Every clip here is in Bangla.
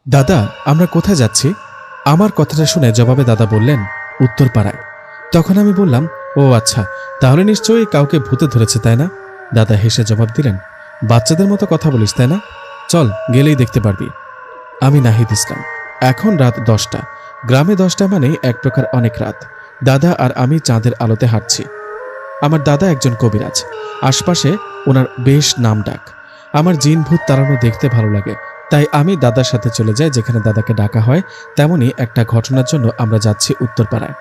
দাদা, আমরা কোথায় যাচ্ছি? আমার কথাটা শুনে জবাবে দাদা বললেন, উত্তরপাড়ায়। তখন আমি বললাম, ও আচ্ছা, তাহলে নিশ্চয়ই কাউকে ভূতে ধরেছে, তাই না? দাদা হেসে জবাব দিলেন, বাচ্চাদের মতো কথা বলিস, তাই না? চল, গেলেই দেখতে পারবি। আমি নাহিদ ইসলাম। এখন রাত 10টা। গ্রামে 10টা মানেই এক প্রকার অনেক রাত। দাদা আর আমি চাঁদের আলোতে হাঁটছি। আমার দাদা একজন কবিরাজ। আশপাশে ওনার বেশ নাম ডাক। আমার জিন ভূত তাড়ানো দেখতে ভালো লাগে, তাই আমি দাদার সাথে চলে যাই যেখানে দাদাকে ডাকা হয়। তেমনি একটা ঘটনার জন্য আমরা যাচ্ছি উত্তরপাড়ায়।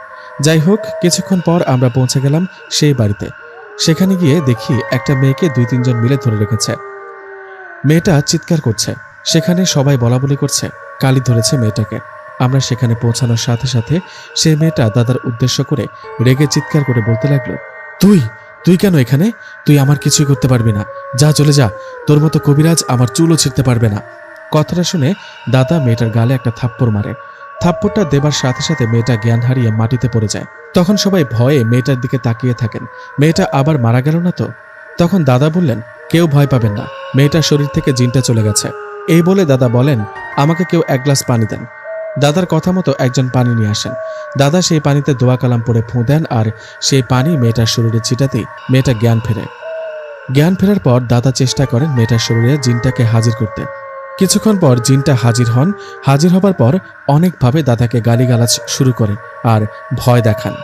যাই হোক, কিছুক্ষণ পর আমরা পৌঁছে গেলাম সেই বাড়িতে। সেখানে গিয়ে দেখি একটা মেয়েকে 2-3 জন মিলে ধরে রেখেছে। মেয়েটা চিৎকার করছে। সেখানে সবাই বলাবলি করছে কালি ধরেছে মেয়েটাকে। আমরা সেখানে পৌঁছানোর সাথে সাথে সে মেয়েটা দাদার উদ্দেশ্য করে রেগে চিৎকার করে বলতে লাগলো, তুই তুই কেন এখানে? তুই আমার কিছুই করতে পারবি না, যা চলে যা। তোর মতো কবিরাজ আমার চুলও ছিঁড়তে পারবে না। কথাটা শুনে দাদা মেয়েটার গালে একটা থাপ্পড় মারে। থাপ্পড়টা দেবার সাথে সাথে মেয়েটা জ্ঞান হারিয়ে মাটিতে পড়ে যায়। তখন সবাই ভয়ে মেয়েটার দিকে তাকিয়ে থাকেন, মেয়েটা আবার মারা গেল না তো। তখন দাদা বললেন, কেউ ভয় পাবেন না, মেয়েটার শরীর থেকে জিনটা চলে গেছে। এই বলে দাদা বলেন, আমাকে কেউ এক গ্লাস পানি দেন। দাদার কথা মতো একজন পানি নিয়ে আসেন। দাদা সেই পানিতে দোয়া কালাম পড়ে ফুঁ দেন, আর সেই পানি মেয়েটার শরীরে ছিটাতেই মেয়েটা জ্ঞান ফেরে। জ্ঞান ফেরার পর দাদা চেষ্টা করেন মেয়েটার শরীরে জিনটাকে হাজির করতে। কিছুক্ষণ পর জিনটা হাজির হন। হাজির হবার পর অনেকভাবে দাদাকে গালিগালাজ শুরু করেন আর ভয় দেখান।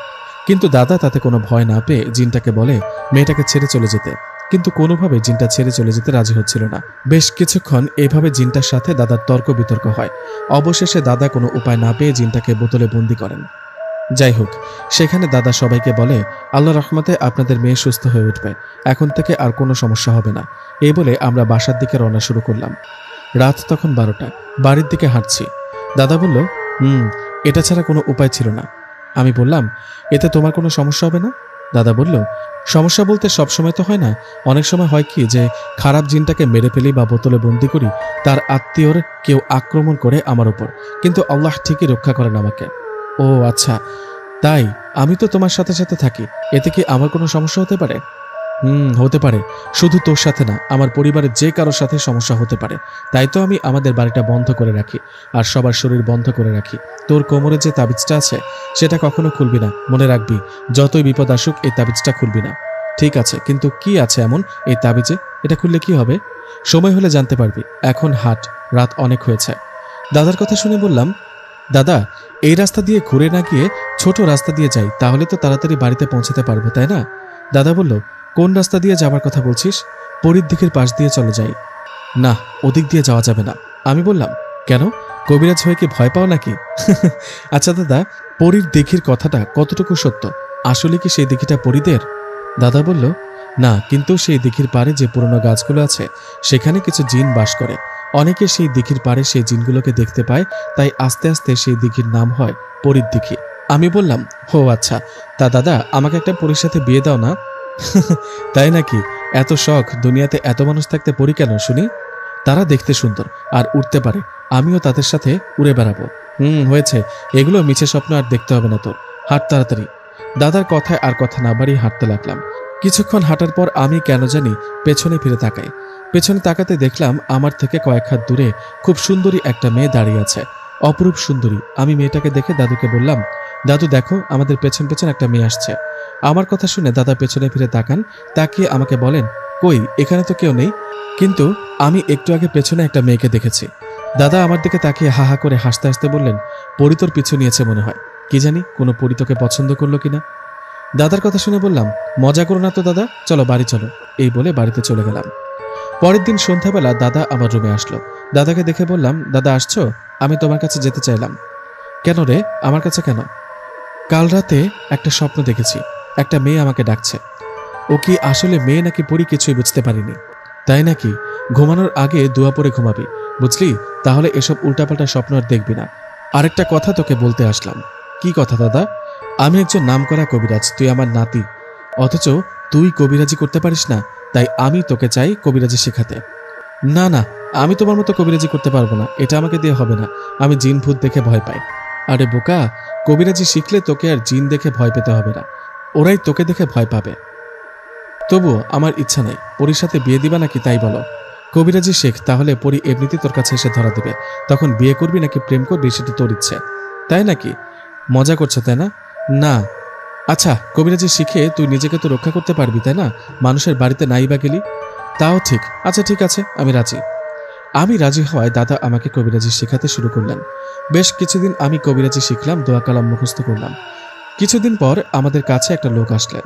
কিন্তু দাদা তাতে কোনো ভয় না পেয়ে জিনটাকে বলে মেয়েটাকে ছেড়ে চলে যেতে। কিন্তু কোনোভাবে জিনটা ছেড়ে চলে যেতে রাজি হচ্ছিল না। বেশ কিছুক্ষণ এইভাবে জিনটার সাথে দাদার তর্ক বিতর্ক হয়। অবশেষে দাদা কোনো উপায় না পেয়ে জিনটাকে বোতলে বন্দি করেন। যাই হোক, সেখানে দাদা সবাইকে বলে, আল্লাহ রহমতে আপনাদের মেয়ে সুস্থ হয়ে উঠবে, এখন থেকে আর কোনো সমস্যা হবে না। এই বলে আমরা বাসার দিকে রওনা শুরু করলাম। রাত তখন 12টা। বাড়ির দিকে হাঁটছি। দাদা বলল, এটা ছাড়া কোনো উপায় ছিল না। আমি বললাম, এতে তোমার কোনো সমস্যা হবে না? দাদা বলল, সমস্যা বলতে সবসময় তো হয় না। অনেক সময় হয় কি যে খারাপ জিনটাকে মেরে ফেলি বা বোতলে বন্দি করি, তার আত্মীয়র কেউ আক্রমণ করে আমার উপর, কিন্তু আল্লাহ ঠিকই রক্ষা করেন আমাকে। ও আচ্ছা, তাই? আমি তো তোমার সাথে সাথে থাকি, এতে কি আমার কোনো সমস্যা হতে পারে? হতে পারে। শুধু তোর সাথে না, আমার পরিবারের যে কারোর সাথে সমস্যা হতে পারে। তাই তো আমি আমাদের বাড়িটা বন্ধ করে রাখি আর সবার শরীর বন্ধ করে রাখি। তোর কোমরে যে তাবিজটা আছে সেটা কখনো খুলবি না, মনে রাখবি। যতই বিপদ আসুক এই তাবিজটা খুলবি না। ঠিক আছে, কিন্তু কি আছে এমন এই তাবিজে? এটা খুললে কি হবে? সময় হলে জানতে পারবি। এখন হাট, রাত অনেক হয়েছে। দাদার কথা শুনে বললাম, দাদা, এই রাস্তা দিয়ে ঘুরে না গিয়ে ছোট রাস্তা দিয়ে যাই, তাহলে তো তাড়াতাড়ি বাড়িতে পৌঁছাতে পারবো, তাই না? দাদা বলল, কোন রাস্তা দিয়ে যাবার কথা বলছিস? পরীর দিকের পাশ দিয়ে চলে যাই। না, ওদিক দিয়ে যাওয়া যাবে না। আমি বললাম, কেন? কবিরাজ হয়ে কি ভয় পাও নাকি? আচ্ছা দাদা, পরীর দিঘির কথাটা কতটুকু সত্য? আসলে কি সেই দিঘিটা পরীদের? দাদা বলল, না, কিন্তু সেই দিঘির পাড়ে যে পুরনো গাছগুলো আছে সেখানে কিছু জিন বাস করে। অনেকে সেই দিঘির পাড়ে সেই জিনগুলোকে দেখতে পায়, তাই আস্তে আস্তে সেই দিঘির নাম হয় পরীর দিঘি। আমি বললাম, ও আচ্ছা, তা দাদা আমাকে একটা পরীর সাথে বিয়ে দাও না। তাই নাকি? এত শখ, দুনিয়াতে এত মানুষ থাকতে পরী কেন শুনি? তারা দেখতে সুন্দর আর উড়তে পারে, আমিও তাদের সাথে উড়ে বেড়াবো। হয়েছে, এগুলো মিছে স্বপ্ন আর দেখতে হবে না তোর। হাঁট তাড়াতাড়ি। দাদার কথায় আর কথা না বাড়িয়ে হাঁটতে লাগলাম। কিছুক্ষণ হাঁটার পর আমি কেন জানি পেছনে ফিরে তাকাই। পেছনে তাকাতে দেখলাম আমার থেকে কয়েক হাত দূরে খুব সুন্দরী একটা মেয়ে দাঁড়িয়ে আছে, অপরূপ সুন্দরী। আমি মেয়েটাকে দেখে দাদুকে বললাম, দাদু দেখো, আমাদের পেছন পেছন একটা মেয়ে আসছে। আমার কথা শুনে দাদা পেছনে ফিরে তাকান, তাকিয়ে আমাকে বলেন, কই, এখানে তো কেউ নেই। কিন্তু আমি একটু আগে পেছনে একটা মেয়েকে দেখেছি। দাদা আমার দিকে তাকিয়ে হা হা করে হাসতে হাসতে বললেন, পরী তোর পিছু নিয়েছে মনে হয়। কি জানি কোনো পরী তোকে পছন্দ করলো কিনা। দাদার কথা শুনে বললাম, মজা করো না তো দাদা, চলো বাড়ি চলো। এই বলে বাড়িতে চলে গেলাম। পরের দিন সন্ধ্যাবেলা দাদা আমার রুমে আসলো। দাদাকে দেখে বললাম, দাদা আসছো? আমি তোমার কাছে যেতে চাইলাম। কেন রে, আমার কাছে কেন? কাল রাতে একটা স্বপ্ন দেখেছি, একটা মেয়ে আমাকে ডাকছে। ও কি আসলে মেয়ে নাকি পরী কিছুই বুঝতে পারিনি। তাই নাকি? ঘুমানোর আগে দোয়া পড়ে ঘুমাবি, বুঝলি? তাহলে এসব উল্টাপাল্টা স্বপ্ন আর দেখবি না। আরেকটা কথা তোকে বলতে আসলাম। কি কথা দাদা? আমি একজন নামকরা কবিরাজ, তুই আমার নাতি, অথচ তুই কবিরাজি করতে পারিস না। তাই আমি তোকে চাই কবিরাজি শেখাতে। না না, আমি তোমার মতো কবিরাজি করতে পারবো না, এটা আমাকে দিয়ে হবে না। আমি জিন ভূত দেখে ভয় পাই। আরে বোকা, কবিরাজি শিখলে তোকে আর জিন দেখে ভয় পেতে হবে না, ওরাই তোকে দেখে ভয় পাবে। তবুও আমার ইচ্ছা নেই। পরীর সাথে বিয়ে দিবা নাকি তাই বলো। কবিরাজি শেখ, তাহলে পরি এমনিতেই তোর কাছে এসে ধরা দেবে। তখন বিয়ে করবি নাকি প্রেম করবি সেটা তোর ইচ্ছে। তাই নাকি? মজা করছো তাই না? না। আচ্ছা, কবিরাজি শিখে তুই নিজেকে তো রক্ষা করতে পারবি তাই না? মানুষের বাড়িতে নাই বা গেলি। তাও ঠিক। আচ্ছা ঠিক আছে, আমি রাজি। আমি রাজি হওয়ায় দাদা আমাকে কবিরাজি শেখাতে শুরু করলেন। বেশ কিছুদিন আমি কবিরাজি শিখলাম, দোয়া কালাম মুখস্থ করলাম। কিছুদিন পর আমাদের কাছে একটা লোক আসলেন।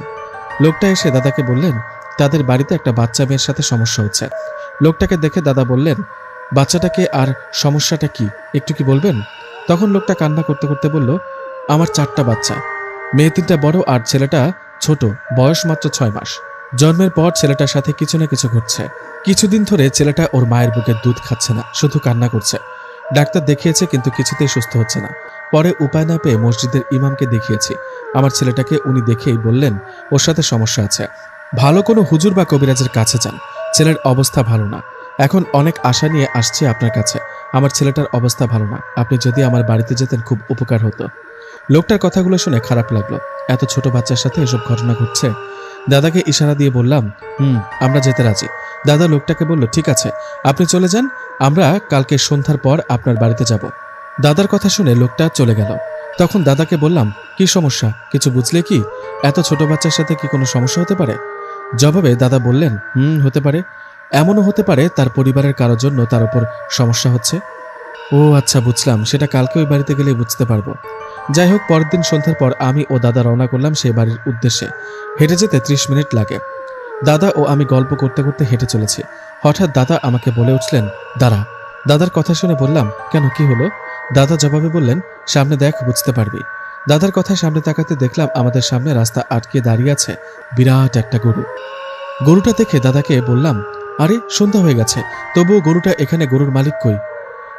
লোকটা এসে দাদাকে বললেন তাদের বাড়িতে একটা বাচ্চা মেয়ের সাথে সমস্যা হচ্ছে। লোকটাকে দেখে দাদা বললেন, বাচ্চাটাকে আর সমস্যাটা কি একটু কি বলবেন? তখন লোকটা কান্না করতে করতে বলল, আমার 4টা বাচ্চা, মেয়ে 3টা বড় আর ছেলেটা ছোট, বয়স মাত্র 6 মাস। জন্মের পর ছেলেটার সাথে কিছু না কিছু ঘটছে। কিছুদিন ধরে ছেলেটা ওর মায়ের বুকের দুধ খাচ্ছে না, শুধু কান্না করছে। ডাক্তার দেখিয়েছে কিন্তু কিছুতেই সুস্থ হচ্ছে না। পরে উপায় না পেয়ে মসজিদের ইমামকে দেখিয়েছি। আমার ছেলেটাকে উনি দেখেই বললেন ওর সাথে সমস্যা আছে, ভালো কোনো হুজুর বা কবিরাজের কাছে যান, ছেলের অবস্থা ভালো না। এখন অনেক আশা নিয়ে আসছি আপনার কাছে, আমার ছেলেটার অবস্থা ভালো না, আপনি যদি আমার বাড়িতে যেতেন খুব উপকার হতো। লোকটার কথাগুলো শুনে খারাপ লাগলো, এত ছোট বাচ্চার সাথে এসব ঘটনা ঘটছে। দাদাকে ইশারা দিয়ে বললাম, আমরা যেতে রাজি। দাদা লোকটাকে বলল, ঠিক আছে আপনি চলে যান, আমরা কালকে সন্ধ্যার পর আপনার বাড়িতে যাব। দাদার কথা শুনে লোকটা চলে গেল। তখন দাদাকে বললাম, কি সমস্যা কিছু বুঝলে কি? এত ছোট বাচ্চার সাথে কি কোনো সমস্যা হতে পারে? জবাবে দাদা বললেন, হতে পারে। এমনও হতে পারে তার পরিবারের কারোর জন্য তার উপর সমস্যা হচ্ছে। ও আচ্ছা বুঝলাম, সেটা কালকে ওই বাড়িতে গেলে বুঝতে পারবো। যাই হোক, পরের দিন সন্ধ্যার পর আমি ও দাদা রওনা করলাম সেই বাড়ির উদ্দেশ্যে। হেঁটে যেতে 30 মিনিট লাগে। দাদা ও আমি গল্প করতে করতে হেঁটে চলেছি। হঠাৎ দাদা আমাকে বলে উঠলেন, দাঁড়া। দাদার কথা শুনে বললাম, কেন কি হলো? দাদা জবাবে বললেন, সামনে দেখ, বুঝতে পারবি। দাদার কথায় সামনে তাকাতে দেখলাম আমাদের সামনে রাস্তা আটকে দাঁড়িয়ে আছে বিরাট একটা গরু। গরুটা দেখে দাদাকে বললাম, আরে সন্ধ্যা হয়ে গেছে, তবুও গরুটা এখানে, গরুর মালিক কই?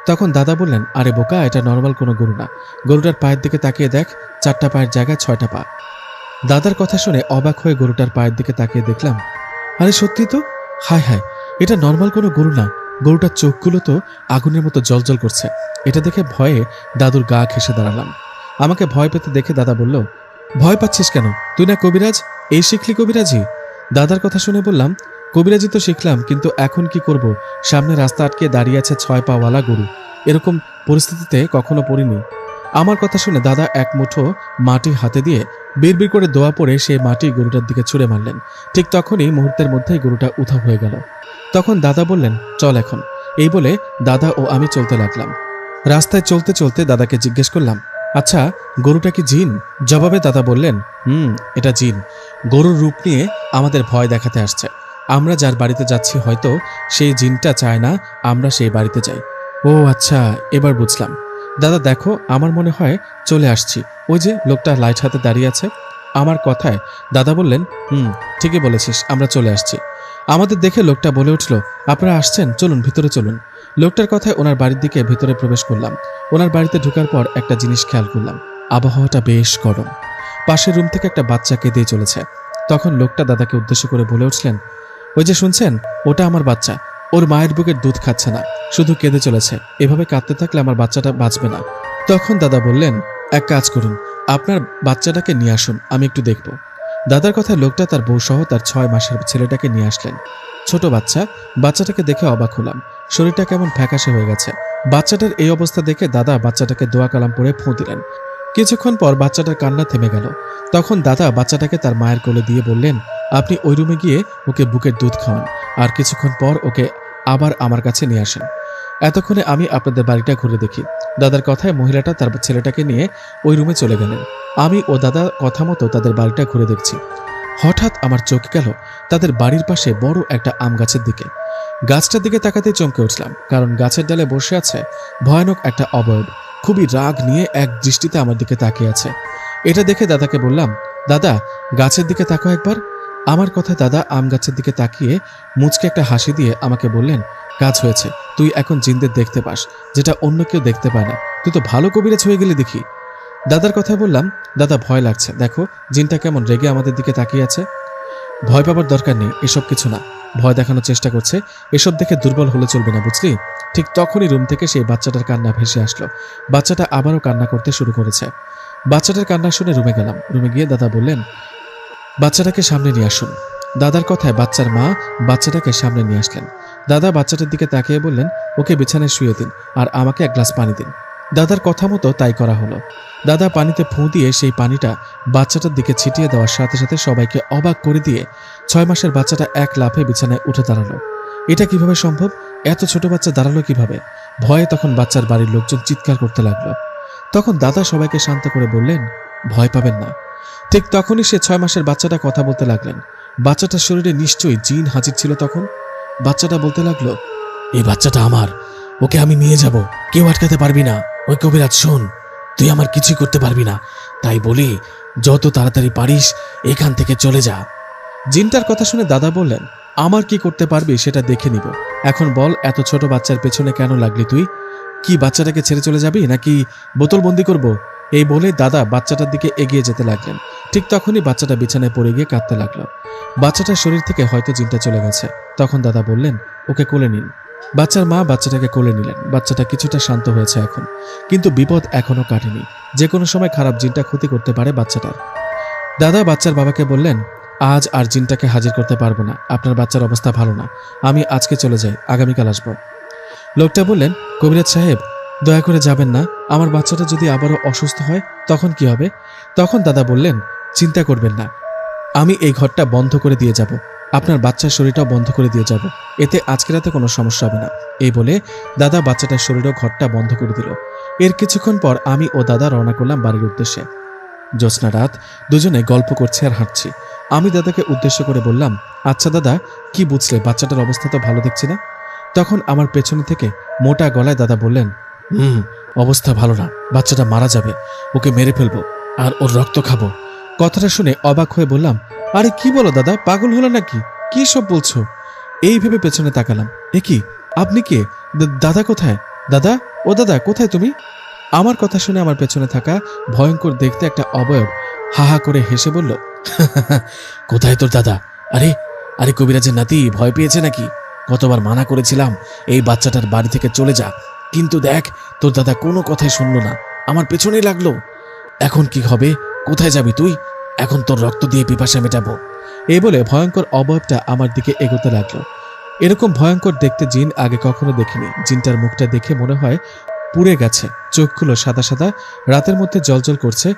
তখন দাদা বললেন, আরে বোকা, এটা নর্মাল কোনো গরু না, গরুটার পায়ের দিকে তাকিয়ে দেখ, 4টা পায়ের জায়গায় 6টা পা। দাদার কথা শুনে অবাক হয়ে গরুটার পায়ের দিকে তাকিয়ে দেখলাম, আরে সত্যি তো, হায় হায়, এটা নর্মাল কোনো গরু না, গরুটার চোখগুলো তো আগুনের মতো জ্বলজ্বল করছে। এটা দেখে ভয়ে দাদুর গা ঘেঁষে দাঁড়ালাম। আমাকে ভয় পেতে দেখে দাদা বলল, ভয় পাচ্ছিস কেন? তুই না কবিরাজ, এই শিখলি কবিরাজি? দাদার কথা শুনে বললাম, কবিরাজি তো শিখলাম, কিন্তু এখন কি করব? সামনে রাস্তা আটকে দাঁড়িয়ে আছে 6 পাওয়ালা গরু, এরকম পরিস্থিতিতে কখনো পড়িনি। আমার কথা শুনে দাদা এক মুঠো মাটি হাতে দিয়ে বিড়বিড় করে দোয়া পড়ে সেই মাটি গরুটার দিকে ছুঁড়ে মারলেন। ঠিক তখনই মুহূর্তের মধ্যেই গরুটা উধাও হয়ে গেল। তখন দাদা বললেন, চল এখন। এই বলে দাদা ও আমি চলতে লাগলাম। রাস্তায় চলতে চলতে দাদাকে জিজ্ঞেস করলাম, আচ্ছা গরুটা কি জিন? জবাবে দাদা বললেন, এটা জিন, গরুর রূপ নিয়ে আমাদের ভয় দেখাতে আসছে। আমরা যার বাড়িতে যাচ্ছি হয়তো সেই জিনটা চায় না আমরা সেই বাড়িতে যাই। ও আচ্ছা, এবার বুঝলাম। দাদা দেখো, আমার মনে হয় চলে আসছি, ওই যে লোকটা লাইট হাতে দাঁড়িয়ে আছে। আমার কথায় দাদা বললেন, ঠিকই বলেছিস, আমরা চলে আসছি। আমাদের দেখে লোকটা বলে উঠল, আপনারা আসছেন, চলুন ভিতরে চলুন। লোকটার কথায় ওনার বাড়ির দিকে ভিতরে প্রবেশ করলাম। ওনার বাড়িতে ঢোকার পর একটা জিনিস খেয়াল করলাম, আবহাওয়াটা বেশ গরম। পাশের রুম থেকে একটা বাচ্চা কেঁদে চলেছে। তখন লোকটা দাদাকে উদ্দেশ্য করে বলে উঠলেন, ওই যে শুনছেন, ওটা আমার বাচ্চা, ওর মায়ের বুকের দুধ খাচ্ছে না, শুধু কেঁদে চলেছে, এভাবে কাঁদতে থাকলে আমার বাচ্চাটা বাঁচবে না। তখন দাদা বললেন, এক কাজ করুন, আপনার বাচ্চাটাকে নিয়ে আসুন, আমি একটু দেখব। দাদার কথায় লোকটা তার বউ সহ তার 6 মাসের ছেলেটাকে নিয়ে আসলেন। ছোট বাচ্চা, বাচ্চাটাকে দেখে অবাক হলাম, শরীরটা কেমন ফ্যাকাশে হয়ে গেছে। বাচ্চাটার এই অবস্থা দেখে দাদা বাচ্চাটাকে দোয়া কালাম পড়ে ফুঁ দিলেন। কিছুক্ষণ পর বাচ্চাটার কান্না থেমে গেল। তখন দাদা বাচ্চাটাকে তার মায়ের কোলে দিয়ে বললেন, আপনি ওই রুমে গিয়ে ওকে বুকের দুধ খাওয়ান, আর কিছুক্ষণ পর ওকে আবার আমার কাছে নিয়ে আসেন। এতক্ষণে আমি আপনাদের বাড়িটা ঘুরে দেখি। দাদার কথায় মহিলাটা তার ছেলেটাকে নিয়ে ওই রুমে চলে গেলেন। আমি ও দাদা কথা মতো তাদের বাড়িটা ঘুরে দেখছি। হঠাৎ আমার চোখ গেল তাদের বাড়ির পাশে বড় একটা আম গাছের দিকে। গাছটার দিকে তাকাতে চমকে উঠলাম, কারণ গাছের ডালে বসে আছে ভয়ানক একটা অবয়ব, খুবই রাগ নিয়ে এক দৃষ্টিতে আমার দিকে তাকিয়ে আছে। এটা দেখে দাদাকে বললাম, দাদা গাছের দিকে তাকাও একবার। আমার কথা দাদা আম গাছের দিকে তাকিয়ে মুচকে একটা হাসি দিয়ে আমাকে বললেন, কাজ হয়েছে, তুই এখন জিনদের দেখতে পাস, যেটা অন্য কেউ দেখতে পায় না, তুই তো ভালো কবিরাজ হয়ে গেলি দেখি। দাদার কথা বললাম, দাদা ভয় লাগছে, দেখো জিনটা কেমন রেগে আমাদের দিকে তাকিয়ে আছে। ভয় পাবার দরকার নেই, এসব কিছু না, ভয় দেখানোর চেষ্টা করছে, এসব দেখে দুর্বল হলে চলবে না, বুঝলি? ঠিক তখনই রুম থেকে সেই বাচ্চাটার কান্না ভেসে আসলো। বাচ্চাটা আবারও কান্না করতে শুরু করেছে। বাচ্চাটার কান্না শুনে রুমে গেলাম। রুমে গিয়ে দাদা বললেন, বাচ্চাটাকে সামনে নিয়ে আসুন। দাদার কথায় বাচ্চার মা বাচ্চাটাকে সামনে নিয়ে আসলেন। দাদা বাচ্চাটার দিকে তাকিয়ে বললেন, ওকে বিছানায় শুয়ে দিন আর আমাকে এক গ্লাস পানি দিন। দাদার কথা মতো তাই করা হলো। দাদা পানিতে ফুঁ দিয়ে সেই পানিটা বাচ্চাটার দিকে ছিটিয়ে দেওয়ার সাথে সাথে সবাইকে অবাক করে দিয়ে 6 মাসের বাচ্চাটা এক লাফে বিছানায় উঠে দাঁড়ালো। এটা কিভাবে সম্ভব? এত ছোট বাচ্চা দাঁড়ালো কিভাবে? ভয়ে তখন বাচ্চার বাড়ির লোকজন চিৎকার করতে লাগলো। তখন দাদা সবাইকে শান্ত করে বললেন, ভয় পাবেন না। ঠিক তখনই সে 6 মাসের বাচ্চাটা কথা বলতে লাগলেন। বাচ্চাটার শরীরে নিশ্চয়ই জিন হাজির ছিল। তখন বাচ্চাটা বলতে লাগলো, এই বাচ্চাটা আমার, ওকে আমি নিয়ে যাব, কেউ আটকাতে পারবি না। ওই কবিরাজ, শোন, তুই আমার কিছুই করতে পারবি না, তাই বলি যত তাড়াতাড়ি পারিস এখান থেকে চলে যা। জিনটার কথা শুনে দাদা বললেন, আমার কি করতে পারবি সেটা দেখে নিব। এখন বল, এত ছোট বাচ্চার পেছনে কেন লাগলি তুই? কি বাচ্চাটাকে ছেড়ে চলে যাবি নাকি বোতলবন্দি করব? এই বলে দাদা বাচ্চাটার দিকে এগিয়ে যেতে লাগলেন। ঠিক তখনই বাচ্চাটা বিছানায় পড়ে গিয়ে কাঁদতে লাগলো। বাচ্চাটার শরীর থেকে হয়তো জিনটা চলে গেছে। তখন দাদা বললেন, ওকে কোলে নিন। বাচ্চার মা বাচ্চাটাকে কোলে নিলেন। বাচ্চাটা কিছুটা শান্ত হয়েছে এখন, কিন্তু বিপদ এখনো কাটেনি। যে কোনো সময় খারাপ জিনটা ক্ষতি করতে পারে বাচ্চাটার। দাদা বাচ্চার বাবাকে বললেন, আজ আর জিনটাকে হাজির করতে পারবো না, আপনার বাচ্চার অবস্থা ভালো না, আমি আজকে চলে যাই, আগামীকাল আসবো। লোকটা বললেন, কবিরাজ সাহেব, দয়া করে যাবেন না, আমার বাচ্চাটা যদি আবারও অসুস্থ হয় তখন কি হবে? তখন দাদা বললেন, চিন্তা করবেন না, আমি এই ঘরটা বন্ধ করে দিয়ে যাব, আপনার বাচ্চার শরীরটাও বন্ধ করে দিয়ে যাব, এতে আজকে রাতে কোনো সমস্যা হবে না। এই বলে দাদা বাচ্চাটার শরীরও ঘরটা বন্ধ করে দিল। এর কিছুক্ষণ পর আমি ও দাদা রওনা করলাম বাড়ির উদ্দেশ্যে। জ্যোৎস্না রাত, দুজনে গল্প করছি আর হাঁটছি। আমি দাদাকে উদ্দেশ্য করে বললাম, আচ্ছা দাদা, কি বুঝলে? বাচ্চাটার অবস্থা তো ভালো দেখছি না। তখন আমার পেছনে থেকে মোটা গলায় দাদা বললেন, অবস্থা ভালো না, বাচ্চাটা মারা যাবে, ওকে মেরে ফেলবো আর ওর রক্ত খাবো। কথাটা শুনে অবাক হয়ে বললাম, আরে কি বলো দাদা, পাগল হলো নাকি? কি সব বলছো? এই ভেবে পেছনে তাকালাম, এ কি, আপনি কে? দাদা কোথায়? দাদা, ও দাদা, কোথায় তুমি? আমার কথা শুনে আমার পেছনে থাকা ভয়ঙ্কর দেখতে একটা অবয়ব হা হা করে হেসে বলল, কোথায় তোর দাদা? আরে আরে কবিরাজের নাতি ভয় পেয়েছে নাকি? কতবার মানা করেছিলাম এই বাচ্চাটার বাড়ি থেকে চলে যা, কিন্তু দেখ, তোর দাদা কোনো কথাই শুনলো না, আমার পেছনেই লাগলো। এখন কি হবে? কোথায় যাবি তুই? এখন তোর রক্ত দিয়ে পিপাসা মেটাবো। এই বলে ভয়ঙ্কর অবয়বটা আমার দিকে এগোতে লাগলো। এরকম ভয়ঙ্কর দেখতে জিন আগে কখনো দেখিনি। জিনটার মুখটা দেখে মনে হয় পুড়ে গেছে, চোখগুলো সাদা সাদা, রাতের মধ্যে জলজল করছে।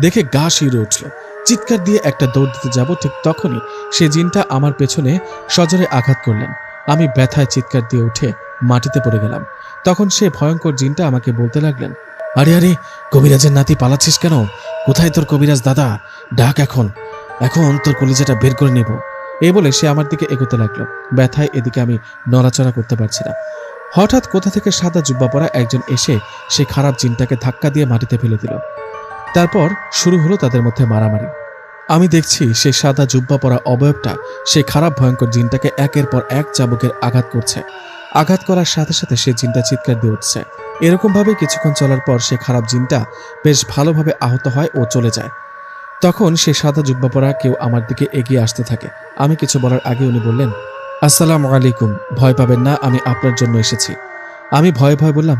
দেখে গা শিউরে উঠল। চিৎকার দিয়ে একটা দৌড় দিতে যাব, ঠিক তখনই সে জিনটা আমার পেছনে সজোরে আঘাত করলেন। আমি ব্যথায় চিৎকার দিয়ে উঠে মাটিতে পড়ে গেলাম। তখন সে ভয়ঙ্কর জিনটা আমাকে বলতে লাগলেন, আরে আরে, কবিরাজের নাতি, পালাচ্ছিস কেন? কোথায় তোর কবিরাজ দাদা? ডাক, এখন এখন তোর কলিজাটা বের করে নেব। এই বলে সে আমার দিকে এগোতে লাগলো। ব্যথায় এদিকে আমি নড়াচড়া করতে পারছি না। হঠাৎ কোথা থেকে সাদা জুব্বা পরা একজন এসে সে খারাপ জিনটাকে ধাক্কা দিয়ে মাটিতে ফেলে দিল। তারপর শুরু হলো তাদের মধ্যে মারামারি। আমি দেখছি সেই সাদা জুব্বা পরা অবয়বটা সেই খারাপ ভয়ঙ্কর জিনটাকে একের পর এক চাবুকের আঘাত করছে। আঘাত করার সাথে সাথে সে জিনটা চিৎকার দিয়ে উঠছে। এরকমভাবে কিছুক্ষণ চলার পর সে খারাপ জিনটা বেশ ভালোভাবে আহত হয় ও চলে যায়। তখন সে সাদা জুব্বা পরা কেউ আমার দিকে এগিয়ে আসতে থাকে। আমি কিছু বলার আগে উনি বললেন, আসসালামু আলাইকুম, ভয় পাবেন না, আমি আপনার জন্য এসেছি। আমি ভয়ে ভয়ে বললাম,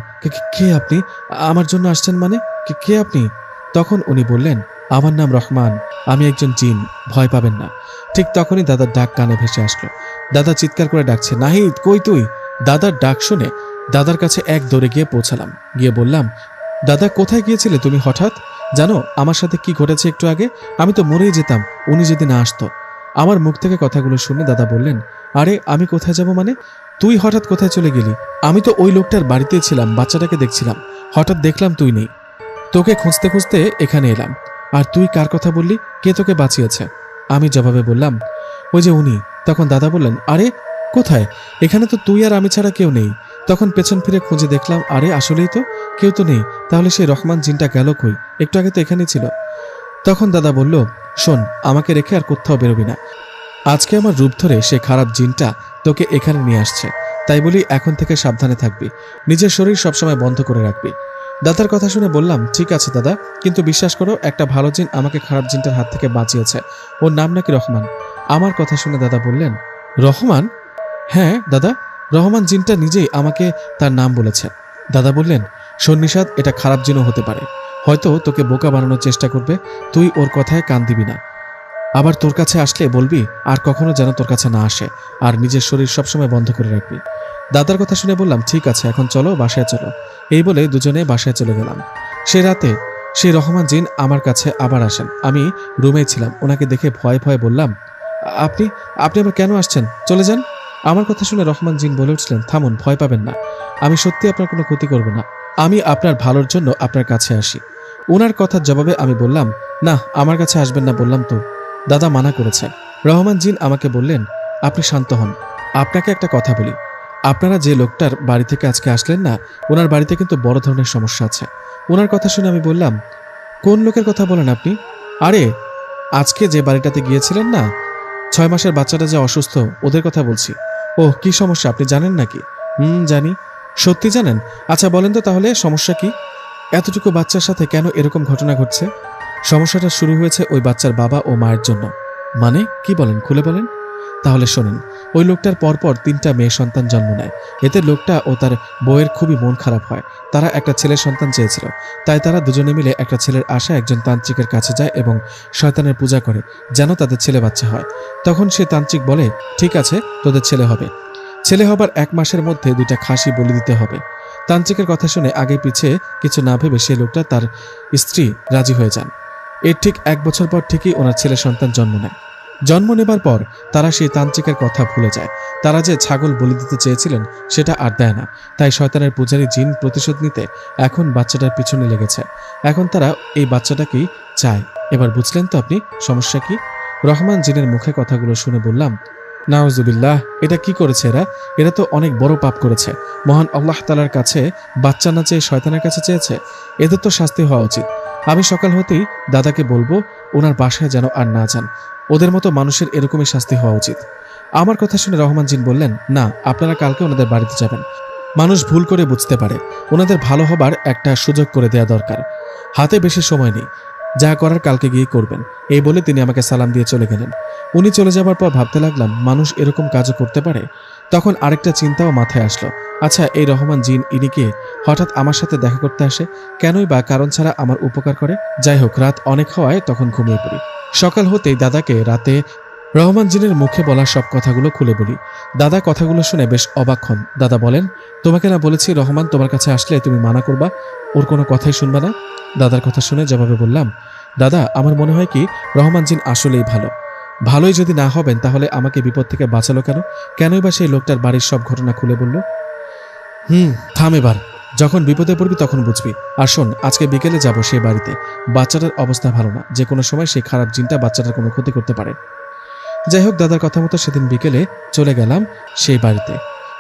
কে আপনি? আমার জন্য আসছেন মানে? কে আপনি? তখন উনি বললেন, আমার নাম রহমান, আমি একজন জিন, ভয় পাবেন না। ঠিক তখনই দাদার ডাক কানে ভেসে আসলো। দাদা চিৎকার করে ডাকছে, নাহিদ, কই তুই? দাদার ডাক শুনে দাদার কাছে এক দৌড়ে গিয়ে পৌঁছালাম। গিয়ে বললাম, দাদা, কোথায় গিয়েছিলে তুমি হঠাৎ? জানো আমার সাথে কি ঘটেছে একটু আগে? আমি তো মরেই যেতাম উনি যদি না আসতো। আমার মুখ থেকে কথাগুলো শুনে দাদা বললেন, আরে আমি কোথায় যাব মানে? তুই হঠাৎ কোথায় চলে গেলি? আমি তো ওই লোকটার বাড়িতেই ছিলাম, বাচ্চাটাকে দেখছিলাম, হঠাৎ দেখলাম তুই নেই, তোকে খুঁজতে খুঁজতে এখানে এলাম। আর তুই কার কথা বললি? কে তোকে বাঁচিয়েছে? আমি জবাবে বললাম, ওই যে উনি। তখন দাদা বললেন, আরে কোথায়? এখানে তো তুই আর আমি ছাড়া কেউ নেই। তখন পেছন ফিরে খুঁজে দেখলাম, আরে আসলেই তো কেউ তো নেই। তাহলে সেই রহমান জিনটা গেল কই? একটু আগে তো এখানেই ছিল। তখন দাদা বলল, শোন, আমাকে রেখে আর কোথাও বেরোবি না। আজকে আমার রূপ ধরে সে খারাপ জিনটা তোকে এখানে নিয়ে আসছে, তাই বলি এখন থেকে সাবধানে থাকবি, নিজের শরীর সবসময় বন্ধ করে রাখবি। দাদার কথা শুনে বললাম, ঠিক আছে দাদা, কিন্তু বিশ্বাস করো, একটা ভালো জিন আমাকে খারাপ জিনটার হাত থেকে বাঁচিয়েছে, ওর নাম নাকি রহমান। আমার কথা শুনে দাদা বললেন, রহমান? হ্যাঁ দাদা, রহমান জিনটা নিজেই আমাকে তার নাম বলেছে। দাদা বললেন, শোন নিশাদ, এটা খারাপ জিনও হতে পারে, হয়তো তোকে বোকা বানানোর চেষ্টা করবে, তুই ওর কথায় কান দিবি না। আবার তোর কাছে আসলে বলবি আর কখনো যেন তোর কাছে না আসে, আর নিজের শরীর সবসময় বন্ধ করে রাখবি। দাদার কথা শুনে বললাম, ঠিক আছে, এখন চলো, বাসায় চলো। এই বলে দুজনে বাসায় চলে গেলাম। সে রাতে সেই রহমান জিন আমার কাছে আবার আসেন। আমি রুমেই ছিলাম। ওনাকে দেখে ভয়ে ভয়ে বললাম, আপনি আপনি আবার কেন আসছেন? চলে যান। আমার কথা শুনে রহমান জিন বলে উঠলেন, থামুন, ভয় পাবেন না, আমি সত্যি আপনার কোনো ক্ষতি করব না, আমি আপনার ভালোর জন্য আপনার কাছে আসি। ওনার কথার জবাবে আমি বললাম, না, আমার কাছে আসবেন না বললাম তো, দাদা মানা করেছেন। রহমান জিন আমাকে বললেন, আপনি শান্ত হন, আপনাকে একটা কথা বলি, আপনারা যে লোকটার বাড়ি থেকে আজকে আসলেন না, ওনার বাড়িতে কিন্তু বড় ধরনের সমস্যা আছে। ওনার কথা শুনে আমি বললাম, কোন লোকের কথা বলেন আপনি? আরে, আজকে যে বাড়িটাতে গিয়েছিলেন না, 6 মাসের বাচ্চাটা যে অসুস্থ, ওদের কথা বলছি। ওহ, কি সমস্যা আপনি জানেন নাকি? জানি। সত্যি জানেন? আচ্ছা বলেন তো তাহলে সমস্যা কি? এতটুকু বাচ্চার সাথে কেন এরকম ঘটনা ঘটছে? সমস্যাটা শুরু হয়েছে ওই বাচ্চার বাবা ও মায়ের জন্য। মানে কি বলেন, খুলে বলেন। তাহলে শোনেন, ওই লোকটার পরপর 3টা মেয়ে সন্তান জন্ম নেয়। এতে লোকটা ও তার বউয়ের খুবই মন খারাপ হয়। তারা একটা ছেলের সন্তান চেয়েছিল, তাই তারা দুজনে মিলে একটা ছেলের আশায় একজন তান্ত্রিকের কাছে যায় এবং শয়তানের পূজা করে যেন তাদের ছেলে বাচ্চা হয়। তখন সে তান্ত্রিক বলে, ঠিক আছে, তোদের ছেলে হবে। ছেলে হবার 1 মাসের মধ্যে 2টা খাসি বলি দিতে হবে। তান্ত্রিকের কথা শুনে আগে পিছে কিছু না ভেবে সেই লোকটা তার স্ত্রী রাজি হয়ে যান। এর ঠিক 1 বছর পর ঠিকই ওনার ছেলে সন্তান জন্ম নেয়। জন্ম নেবার পর তারা সেই তান্ত্রিকের কথা ভুলে যায়। তারা যে ছাগল বলি দিতে চেয়েছিলেন সেটা আর দেয় না। তাই শয়তানের পূজারী জিন প্রতিশোধ নিতে এখন বাচ্চাটার পিছনে লেগেছে। এখন তারা এই বাচ্চাটাকেই চায়। এবার বুঝলেন তো আপনি সমস্যা কি? রহমান জিনের মুখে কথাগুলো শুনে বললাম, নাউজুবিল্লাহ, এটা কি করেছে এরা? এরা তো অনেক বড় পাপ করেছে। মহান আল্লাহ তাআলার কাছে বাচ্চা না চেয়ে শয়তানের কাছে চেয়েছে। এদের তো শাস্তি হওয়া উচিত। আমি সকাল হতেই দাদাকে বলবো ওনার বাসায় যেন আর না যান। ওদের মতো মানুষের এরকমই শাস্তি হওয়া উচিত। আমার কথা শুনে রহমান জিন বললেন, না, আপনারা কালকে ওনাদের বাড়িতে যাবেন। মানুষ ভুল করে বুঝতে পারে, ওনাদের ভালো হবার একটা সুযোগ করে দেয়া দরকার। হাতে বেশি সময় নেই, যা করার কালকে গিয়ে করবেন। এই বলে তিনি আমাকে সালাম দিয়ে চলে গেলেন। উনি চলে যাবার পর ভাবতে লাগলাম, মানুষ এরকম কাজও করতে পারে। তখন আরেকটা চিন্তাও মাথায় আসলো, আচ্ছা, এই রহমান জিন ইনি কে? হঠাৎ আমার সাথে দেখা করতে আসে কেনই বা? কারণ ছাড়া আমার উপকার করে? যাই হোক, রাত অনেক হওয়ায় তখন ঘুমিয়ে পড়ি। সকাল হতেই দাদাকে রাতে রহমান জিনের মুখে বলা সব কথাগুলো খুলে বলি। দাদা কথাগুলো শুনে বেশ অবাক হন। দাদা বলেন, তোমাকে না বলেছি রহমান তোমার কাছে আসলে তুমি মানা করবা, ওর কোনো কথাই শুনবা না? দাদার কথা শুনে জবাবে বললাম, দাদা, আমার মনে হয় কি রহমান জিন আসলেই ভালো। ভালোই যদি না হবেন তাহলে আমাকে বিপদ থেকে বাঁচালো কেন? কেনই বা সেই লোকটার বাড়ির সব ঘটনা খুলে বলল? থাম এবার, যখন বিপদে পড়বি তখন বুঝবি। আর শোন, আজকে বিকেলে যাব সেই বাড়িতে। বাচ্চাটার অবস্থা ভালো না, যে কোনো সময় সেই খারাপ জিনটা বাচ্চাটার কোনো ক্ষতি করতে পারে। যাই হোক, দাদার কথা মতো সেদিন বিকেলে চলে গেলাম সেই বাড়িতে।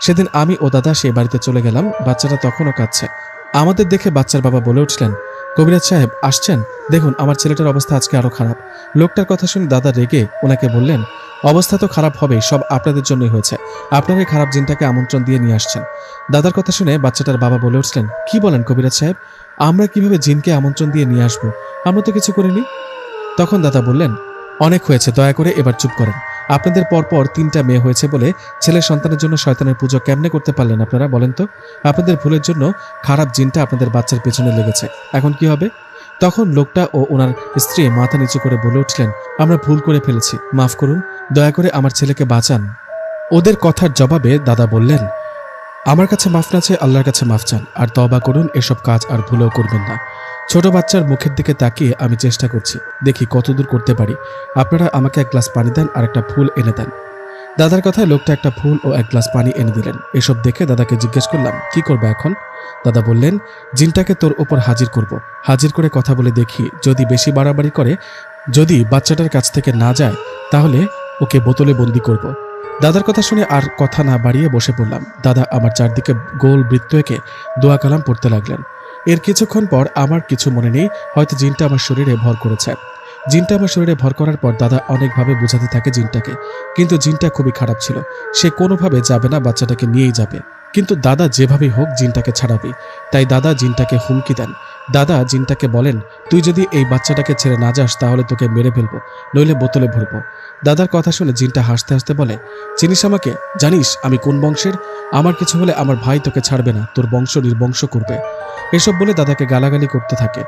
সেদিন আমি ও দাদা সেই বাড়িতে চলে গেলাম। বাচ্চাটা তখনও কাঁদছে। আমাদের দেখে বাচ্চার বাবা বলে উঠলেন, কবিরাজ সাহেব আসছেন, দেখুন আমার ছেলেটার অবস্থা আজকে আরো খারাপ। লোকটার কথা শুনে দাদা রেগে ওনাকে বললেন, অবস্থা তো খারাপ হবেই, সব আপনাদের জন্যই হয়েছে। আপনার এই খারাপ জিনটাকে আমন্ত্রণ দিয়ে নিয়ে আসছেন। দাদার কথা শুনে বাচ্চাটার বাবা বলে উঠলেন, কি বলেন কবিরাজ সাহেব? আমরা কিভাবে জিনকে আমন্ত্রণ দিয়ে নিয়ে আসবো? আমরা তো কিছু করিনি। তখন দাদা বললেন, অনেক হয়েছে, দয়া করে এবার চুপ করেন। আপনাদের পরপর 3টা মেয়ে হয়েছে বলে ছেলের সন্তানের জন্য শয়তানের পুজো কেমনে করতে পারলেন আপনারা, বলেন তো? আপনাদের ভুলের জন্য খারাপ জিনটা আপনাদের বাচ্চার পেছনে লেগেছে। এখন কি হবে? তখন লোকটা ও ওনার স্ত্রী মাথা নিচু করে বলে উঠলেন, আমরা ভুল করে ফেলেছি, মাফ করুন, দয়া করে আমার ছেলেকে বাঁচান। ওদের কথার জবাবে দাদা বললেন, আমার কাছে মাফ না চেয়ে আল্লাহর কাছে মাফ চান, আর তওবা করুন, এসব কাজ আর ভুলেও করবেন না। ছোট বাচ্চার মুখের দিকে তাকিয়ে আমি চেষ্টা করছি, দেখি কতদূর করতে পারি। আপনারা আমাকে 1 গ্লাস পানি দেন আর একটা ফুল এনে দেন। দাদার কথায় লোকটা একটা ফুল ও 1 গ্লাস পানি এনে দিলেন। এসব দেখে দাদাকে জিজ্ঞেস করলাম, কি করবে এখন? দাদা বললেন, জিনটাকে তোর ওপর হাজির করব। হাজির করে কথা বলে দেখি, যদি বেশি বাড়াবাড়ি করে, যদি বাচ্চাটার কাছ থেকে না যায়, তাহলে ওকে বোতলে বন্দি করব। দাদার কথা শুনে আর কথা না বাড়িয়ে বসে পড়লাম। দাদা আমার চারদিকে গোল বৃত্ত এঁকে দোয়া কালাম পড়তে লাগলেন। এর কিছুক্ষণ পর আমার কিছু মনে নেই, হয়তো জিনটা আমার শরীরে ভর করেছে। জিনটা আমার শরীরে ভর করার পর দাদা অনেকভাবে বোঝাতে থাকে জিনটাকে, কিন্তু জিনটা খুবই খারাপ ছিল। সে কোনোভাবে যাবে না, বাচ্চাটাকে নিয়েই যাবে। কিন্তু দাদা যেভাবেই হোক জিনটাকে ছাড়াবে। তাই দাদা জিনটাকে হুমকি দেন। দাদা জিনটাকে বলেন, তুই যদি এই বাচ্চাটাকে ছেড়ে না যাস তাহলে তোকে মেরে ফেলবো, নইলে বোতলে ভরবো। দাদার কথা শুনে জিনটা হাসতে হাসতে বলে, চিনিস আমাকে? জানিস আমি কোন বংশের? আমার কিছু হলে আমার ভাই তোকে ছাড়বে না, তোর বংশ নির্বংশ করবে। এসব বলে দাদাকে গালাগালি করতে থাকে।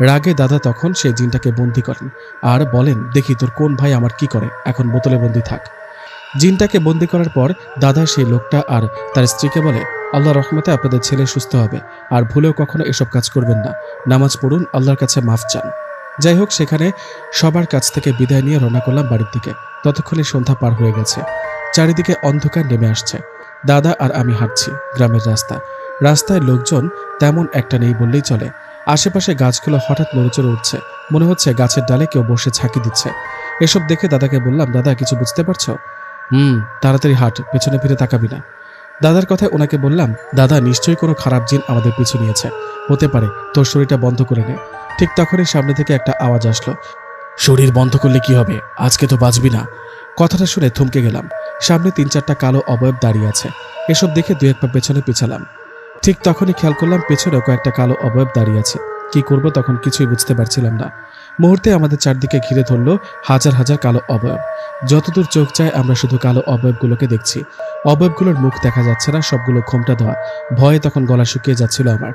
রাগে দাদা তখন সেই জিনটাকে বন্দি করেন আর বলেন, দেখি তোর কোন ভাই আমার কি করে, এখন বোতলে বন্দি থাক। জিনটাকে বন্দি করার পর দাদা সেই লোকটা আর তার স্ত্রীকে বলে, আল্লাহর রহমতে আপনাদের ছেলে সুস্থ হবে, আর ভুলেও কখনো এসব কাজ করবেন না, নামাজ পড়ুন, আল্লাহর কাছে মাফ চান। যাই হোক, সেখানে সবার কাছ থেকে বিদায় নিয়ে রওনা করলাম বাড়ির দিকে। ততক্ষণে সন্ধ্যা পার হয়ে গেছে, চারিদিকে অন্ধকার নেমে আসছে। দাদা আর আমি হাঁটছি গ্রামের রাস্তায় লোকজন তেমন একটা নেই বললেই চলে। আশেপাশে গাছগুলো হঠাৎ নড়েচড়ে উঠছে, মনে হচ্ছে গাছের ডালে কেউ বসে ঝাঁকি দিচ্ছে। এসব দেখে দাদাকে বললাম, দাদা কিছু বুঝতে পারছো? তাড়াতাড়ি হাঁট, পেছনে ফিরে তাকাবি না। দাদার কথায় ওনাকে বললাম, দাদা নিশ্চয়ই কোনো খারাপ জিন আমাদের পিছু নিয়েছে, হতে পারে, তোর শরীরটা বন্ধ করে নে। ঠিক তখনই সামনে থেকে একটা আওয়াজ আসলো, শরীর বন্ধ করলে কি হবে, আজকে তো বাঁচবি না। কথাটা শুনে থমকে গেলাম। সামনে 3-4টা কালো অবয়ব দাঁড়িয়ে আছে। এসব দেখে 2-1 পা পেছনে পিছালাম। ঠিক তখনই খেয়াল করলাম পেছনে কয়েকটা কালো অবয়ব দাঁড়িয়ে আছে। কি করব তখন কিছুই বুঝতে পারছিলাম না। মুহূর্তে আমাদের চারদিকে ঘিরে ধরলো হাজার হাজার কালো অবয়ব। যতদূর চোখ যায় আমরা শুধু কালো অবয়বগুলোকে দেখছি। অবয়বগুলোর মুখ দেখা যাচ্ছে না, সবগুলো ঘোমটা দেওয়া। ভয়ে তখন গলা শুকিয়ে যাচ্ছিল আমার।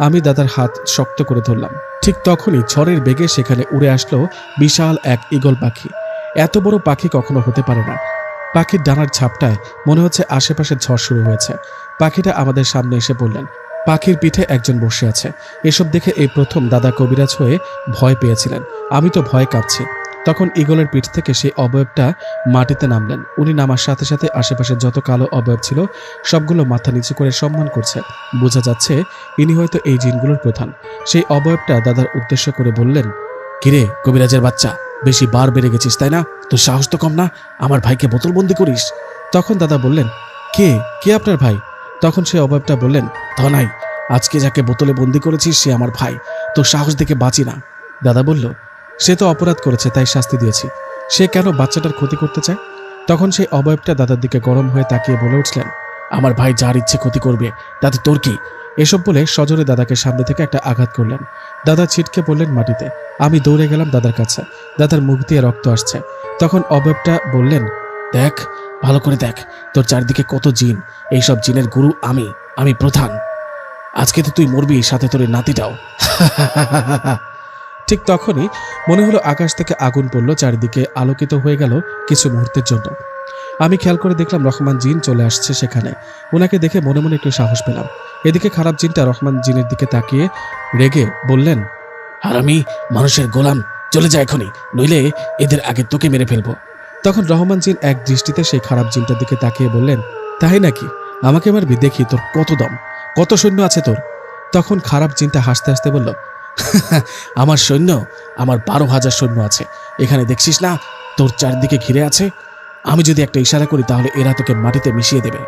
আমি দাদার হাত শক্ত করে ধরলাম। ঠিক তখনই ঝড়ের বেগে সেখানে উড়ে আসলো বিশাল এক ঈগল পাখি। এত বড় পাখি কখনো হতে পারে না। পাখির ডানার ছাপটায় মনে হচ্ছে আশেপাশে ঝড় শুরু হয়েছে। পাখিটা আমাদের সামনে এসে পড়লেন। পাখির পিঠে একজন বসে আছে। এসব দেখে এই প্রথম দাদা কবিরাজ হয়ে ভয় পেয়েছিলেন। আমি তো ভয় কাঁপছি। তখন ঈগলের পিঠ থেকে সেই অবয়বটা মাটিতে নামলেন। উনি নামার সাথে সাথে আশেপাশে যত কালো অবয়ব ছিল সবগুলো মাথা নিচু করে সম্মান করছে। বোঝা যাচ্ছে ইনি হয়তো এই জিনগুলোর প্রধান। সেই অবয়বটা দাদার উদ্দেশ্য করে বললেন, কিরে কবিরাজের বাচ্চা, বেশি বার বেড়ে গেছিস তাই না? তোর সাহস তো কম না, আমার ভাইকে বোতলবন্দি করিস। তখন দাদা বললেন, কে কে আপনার ভাই? তখন সেই অবয়বটা বললেন, ধনাই, আজকে যাকে বোতলে বন্দি করেছিস সে আমার ভাই, তোর সাহস দেখে বাঁচি না। দাদা বলল, সে তো অপরাধ করেছে তাই শাস্তি দিয়েছি, সে কেন বাচ্চাটার ক্ষতি করতে চায়? তখন সেই অবয়বটা দাদার দিকে গরম হয়ে তাকিয়ে বলে উঠলেন, আমার ভাই যার ইচ্ছে ক্ষতি করবে, তাতে তোর কি? এসব বলে সজোরে দাদাকে সামনে থেকে একটা আঘাত করলেন। দাদা ছিটকে পড়লেন মাটিতে। আমি দৌড়ে গেলাম দাদার কাছে। দাদার মুখ দিয়ে রক্ত আসছে। তখন অবয়বটা বললেন, দেখ, ভালো করে দেখ, তোর চারদিকে কত জিন। এইসব জিনের গুরু আমি প্রধান। আজকে তো তুই মরবি, সাথে তোর নাতিটাও। ঠিক তখনই মনে হলো আকাশ থেকে আগুন পড়ল, চারিদিকে আলোকিত হয়ে গেল কিছু মুহূর্তের জন্য। আমি খেয়াল করে দেখলাম রহমান জিন চলে আসছে সেখানে। ওনাকে দেখে মনে মনে একটু সাহস পেলাম। এদিকে খারাপ জিনটা রহমান জিনের দিকে তাকিয়ে রেগে বললেন, আর আমি মানুষের গোলাম, চলে যায় এখনই, নইলে এদের আগে তোকে মেরে ফেলবো। তখন রহমান জিন এক দৃষ্টিতে সেই খারাপ জিনটার দিকে তাকিয়ে বললেন, তাই নাকি? আমাকে মারবি, দেখি তোর কত দম, কত সৈন্য আছে তোর। তখন খারাপ জিনটা হাসতে হাসতে বলল, আমার সৈন্য, আমার 12,000 সৈন্য আছে। এখানে দেখছিস না তোর চারদিকে ঘিরে আছে? আমি যদি একটা ইশারা করি তাহলে এরা তোকে মাটিতে মিশিয়ে দেবে।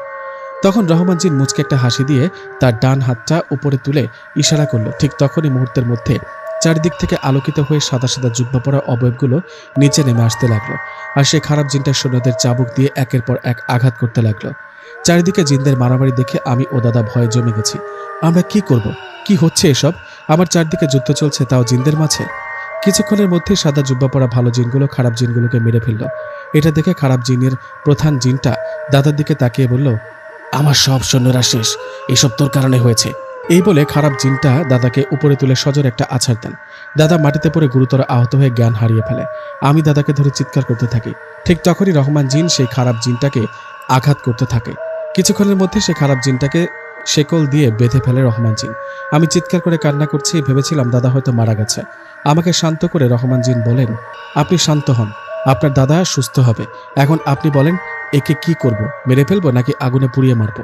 তখন রহমান জিন মুচকে একটা হাসি দিয়ে তার ডান হাতটা উপরে তুলে ইশারা করলো। ঠিক তখনই মুহূর্তের মধ্যে চারিদিক থেকে আলোকিত হয়ে সাদা সাদা জুব্বা পরা অবয়বগুলো নিচে নেমে আসতে লাগলো। আর সে খারাপ জিনটার সৈন্যদের চাবুক দিয়ে একের পর এক আঘাত করতে লাগলো। চারিদিকে জিনদের মারামারি দেখে আমি ও দাদা ভয়ে জমে গেছি। আমরা কি করব? কি হচ্ছে এসব? আমার চারদিকে যুদ্ধ চলছে, তাও জিনদের মাঝে। কিছুক্ষণের মধ্যে সাদা জুব্বা পরা ভালো জিনগুলো খারাপ জিনগুলোকে মেরে ফেলল। এটা দেখে খারাপ জিনের প্রধান জিনটা দাদার দিকে তাকিয়ে বলল, আমার সব সৈন্যরা শেষ, এসব তোর কারণে হয়েছে। এই বলে খারাপ জিনটা দাদাকে উপরে তুলে সজোর একটা আছাড় দেন। দাদা মাটিতে পড়ে গুরুতর আহত হয়ে জ্ঞান হারিয়ে ফেলে। আমি দাদাকে ধরে চিৎকার করতে থাকি। ঠিক তখনই রহমান জিন সেই খারাপ জিনটাকে আঘাত করতে থাকে। কিছুক্ষণের মধ্যে সে খারাপ জিনটাকে শেকল দিয়ে বেঁধে ফেলে রহমান জিন। আমি চিৎকার করে কান্না করছি, ভেবেছিলাম দাদা হয়তো মারা গেছে। আমাকে শান্ত করে রহমান জিন বলেন, আপনি শান্ত হন, আপনার দাদা সুস্থ হবে। এখন আপনি বলেন, একে কি করব? মেরে ফেলবো নাকি আগুনে পুড়িয়ে মারবো?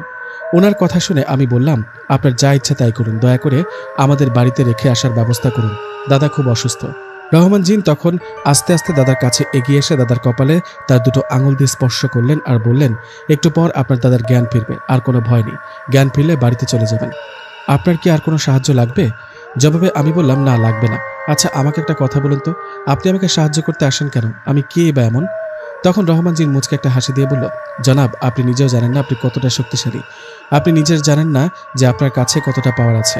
ওনার কথা শুনে আমি বললাম, আপনার যা ইচ্ছা তাই করুন, দয়া করে আমাদের বাড়িতে রেখে আসার ব্যবস্থা করুন, দাদা খুব অসুস্থ। রহমান জিন তখন আস্তে আস্তে দাদার কাছে এগিয়ে এসে দাদার কপালে তার দুটো আঙুল দিয়ে স্পর্শ করলেন আর বললেন, একটু পর আপনার দাদার জ্ঞান ফিরবে, আর কোনো ভয় নেই, জ্ঞান ফিরলে বাড়িতে চলে যাবেন। আপনার কি আর কোনো সাহায্য লাগবে? জবাবে আমি বললাম, না লাগবে না। আচ্ছা আমাকে একটা কথা বলুন তো, আপনি আমাকে সাহায্য করতে আসেন কেন? আমি কে বা এমন? তখন রহমান জিন মুচকে একটা হাসি দিয়ে বলল, জনাব, আপনি নিজেও জানেন না আপনি কতটা শক্তিশালী। আপনি নিজের জানেন না যে আপনার কাছে কতটা পাওয়ার আছে।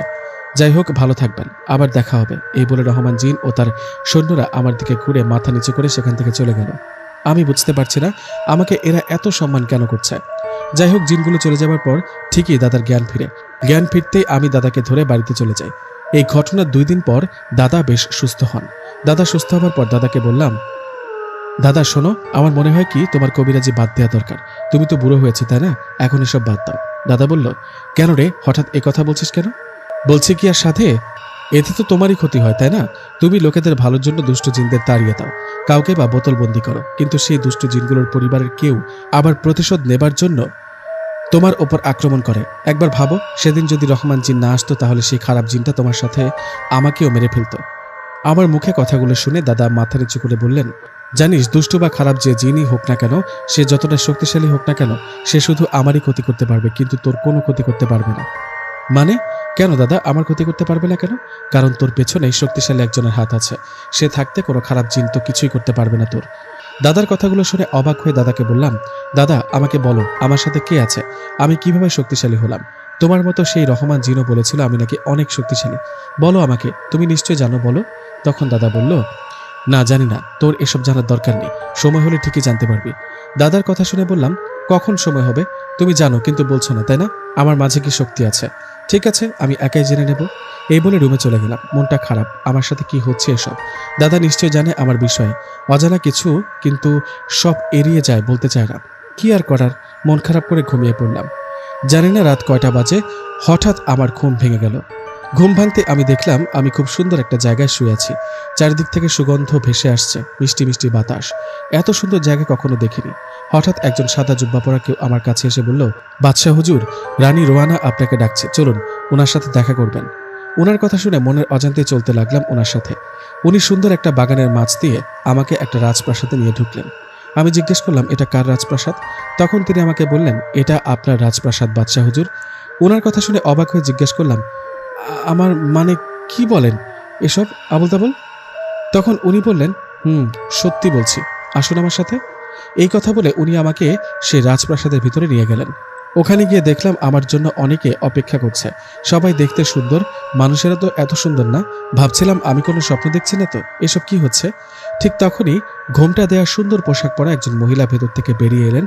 যাই হোক, ভালো থাকবেন, আবার দেখা হবে। এই বলে রহমান জিন ও তার সৈন্যরা আমার দিকে ঘুরে মাথা নিচু করে সেখান থেকে চলে গেল। আমি বুঝতে পারছি না আমাকে এরা এত সম্মান কেন করছে। যাই হোক, জিনগুলো চলে যাবার পর ঠিকই দাদার জ্ঞান ফিরতেই আমি দাদাকে ধরে বাড়িতে চলে যাই। এই ঘটনার 2 দিন পর দাদা বেশ সুস্থ হন। দাদা সুস্থ হবার পর দাদাকে বললাম, দাদা শোনো, আমার মনে হয় কি তোমার কবিরাজি বাদ দেওয়া দরকার। তুমি তো বুড়ো হয়েছে, তাই না? এখন এসব বাদ দাও। দাদা বলল, কেন রে, হঠাৎ এ কথা বলছিস কেন? বলছি কি আর সাথে, এতে তো তোমারই ক্ষতি হয়, তাই না? তুমি লোকেদের ভালোর জন্য দুষ্ট জিনদের তাড়িয়ে দাও, কাউকে বা বোতলবন্দি করো, কিন্তু সেই দুষ্ট জিনগুলোর পরিবারের কেউ আবার প্রতিশোধ নেবার জন্য তোমার ওপর আক্রমণ করে। একবার ভাবো, সেদিন যদি রহমান জিন না আসতো, তাহলে সেই খারাপ জিনটা তোমার সাথে আমাকেও মেরে ফেলতো। আমার মুখে কথাগুলো শুনে দাদা মাথা নিচু করে বললেন, জানিস, দুষ্ট বা খারাপ যে জিনই হোক না কেন, সে যতটা শক্তিশালী হোক না কেন, সে শুধু আমারই ক্ষতি করতে পারবে, কিন্তু তোর কোনো ক্ষতি করতে পারবে না। মানে? কেন দাদা, আমার ক্ষতি করতে পারবে না কেন? কারণ তোর পেছনে শক্তিশালী একজনের হাত আছে। সে থাকতে কোনো খারাপ জিন তো কিছুই করতে পারবে না তোর। দাদার কথাগুলো শুনে অবাক হয়ে দাদাকে বললাম, দাদা আমাকে বলো, আমার সাথে কে আছে? আমি কিভাবে শক্তিশালী হলাম? তোমার মতো সেই রহমান জিনও বলেছিল আমি নাকি অনেক শক্তিশালী। বলো আমাকে, তুমি নিশ্চয় জানো, বলো। তখন দাদা বলল, না জানি না, তোর এসব জানার দরকার নেই, সময় হলে ঠিকই জানতে পারবি। দাদার কথা শুনে বললাম, কখন সময় হবে? তুমি জানো কিন্তু বলছো না, তাই না? আমার মাঝে কি শক্তি আছে? ঠিক আছে, আমি একাই জেনে নেব। এই বলে রুমে চলে গেলাম। মনটা খারাপ, আমার সাথে কি হচ্ছে এসব। দাদা নিশ্চয় জানে আমার বিষয়ে, অজানা কিছু, কিন্তু সব এড়িয়ে যায়, বলতে চায় না। কি আর করার, মন খারাপ করে ঘুমিয়ে পড়লাম। জানি না রাত কয়টা বাজে, হঠাৎ আমার ঘুম ভেঙে গেল। ঘুম ভাঙতে আমি দেখলাম আমি খুব সুন্দর একটা জায়গায় শুয়ে আছি। চারিদিক থেকে সুগন্ধ ভেসে আসছে, মিষ্টি মিষ্টি বাতাস। এত সুন্দর জায়গা কখনো দেখিনি। হঠাৎ একজন সাদা জুব্বা পরা কেউ আমার কাছে এসে বলল, বাদশাহ হুজুর, রানী রোয়ানা আপনাকে ডাকছে, চলুন ওনার সাথে দেখা করবেন। ওনার কথা শুনে মনের অজান্তে চলতে লাগলাম ওনার সাথে। উনি সুন্দর একটা বাগানের মাঝ দিয়ে আমাকে একটা রাজপ্রাসাদে নিয়ে ঢুকলেন। আমি জিজ্ঞেস করলাম, এটা কার রাজপ্রাসাদ? তখন তিনি আমাকে বললেন, এটা আপনার রাজপ্রাসাদ বাদশাহ হুজুর। ওনার কথা শুনে অবাক হয়ে জিজ্ঞেস করলাম, আমার মানে কি বলেন এসব আবল তাবল? তখন উনি বললেন, সত্যি বলছি, আসুন আমার সাথে। এই কথা বলে উনি আমাকে সেই রাজপ্রাসাদের ভিতরে নিয়ে গেলেন। ওখানে গিয়ে দেখলাম আমার জন্য অনেকে অপেক্ষা করছে। সবাই দেখতে সুন্দর, মানুষেরা তো এত সুন্দর না। ভাবছিলাম আমি কোনো স্বপ্ন দেখছি না তো, এসব কি হচ্ছে। ঠিক তখনই ঘোমটা দেয়া সুন্দর পোশাক পরা একজন মহিলা ভেতর থেকে বেরিয়ে এলেন।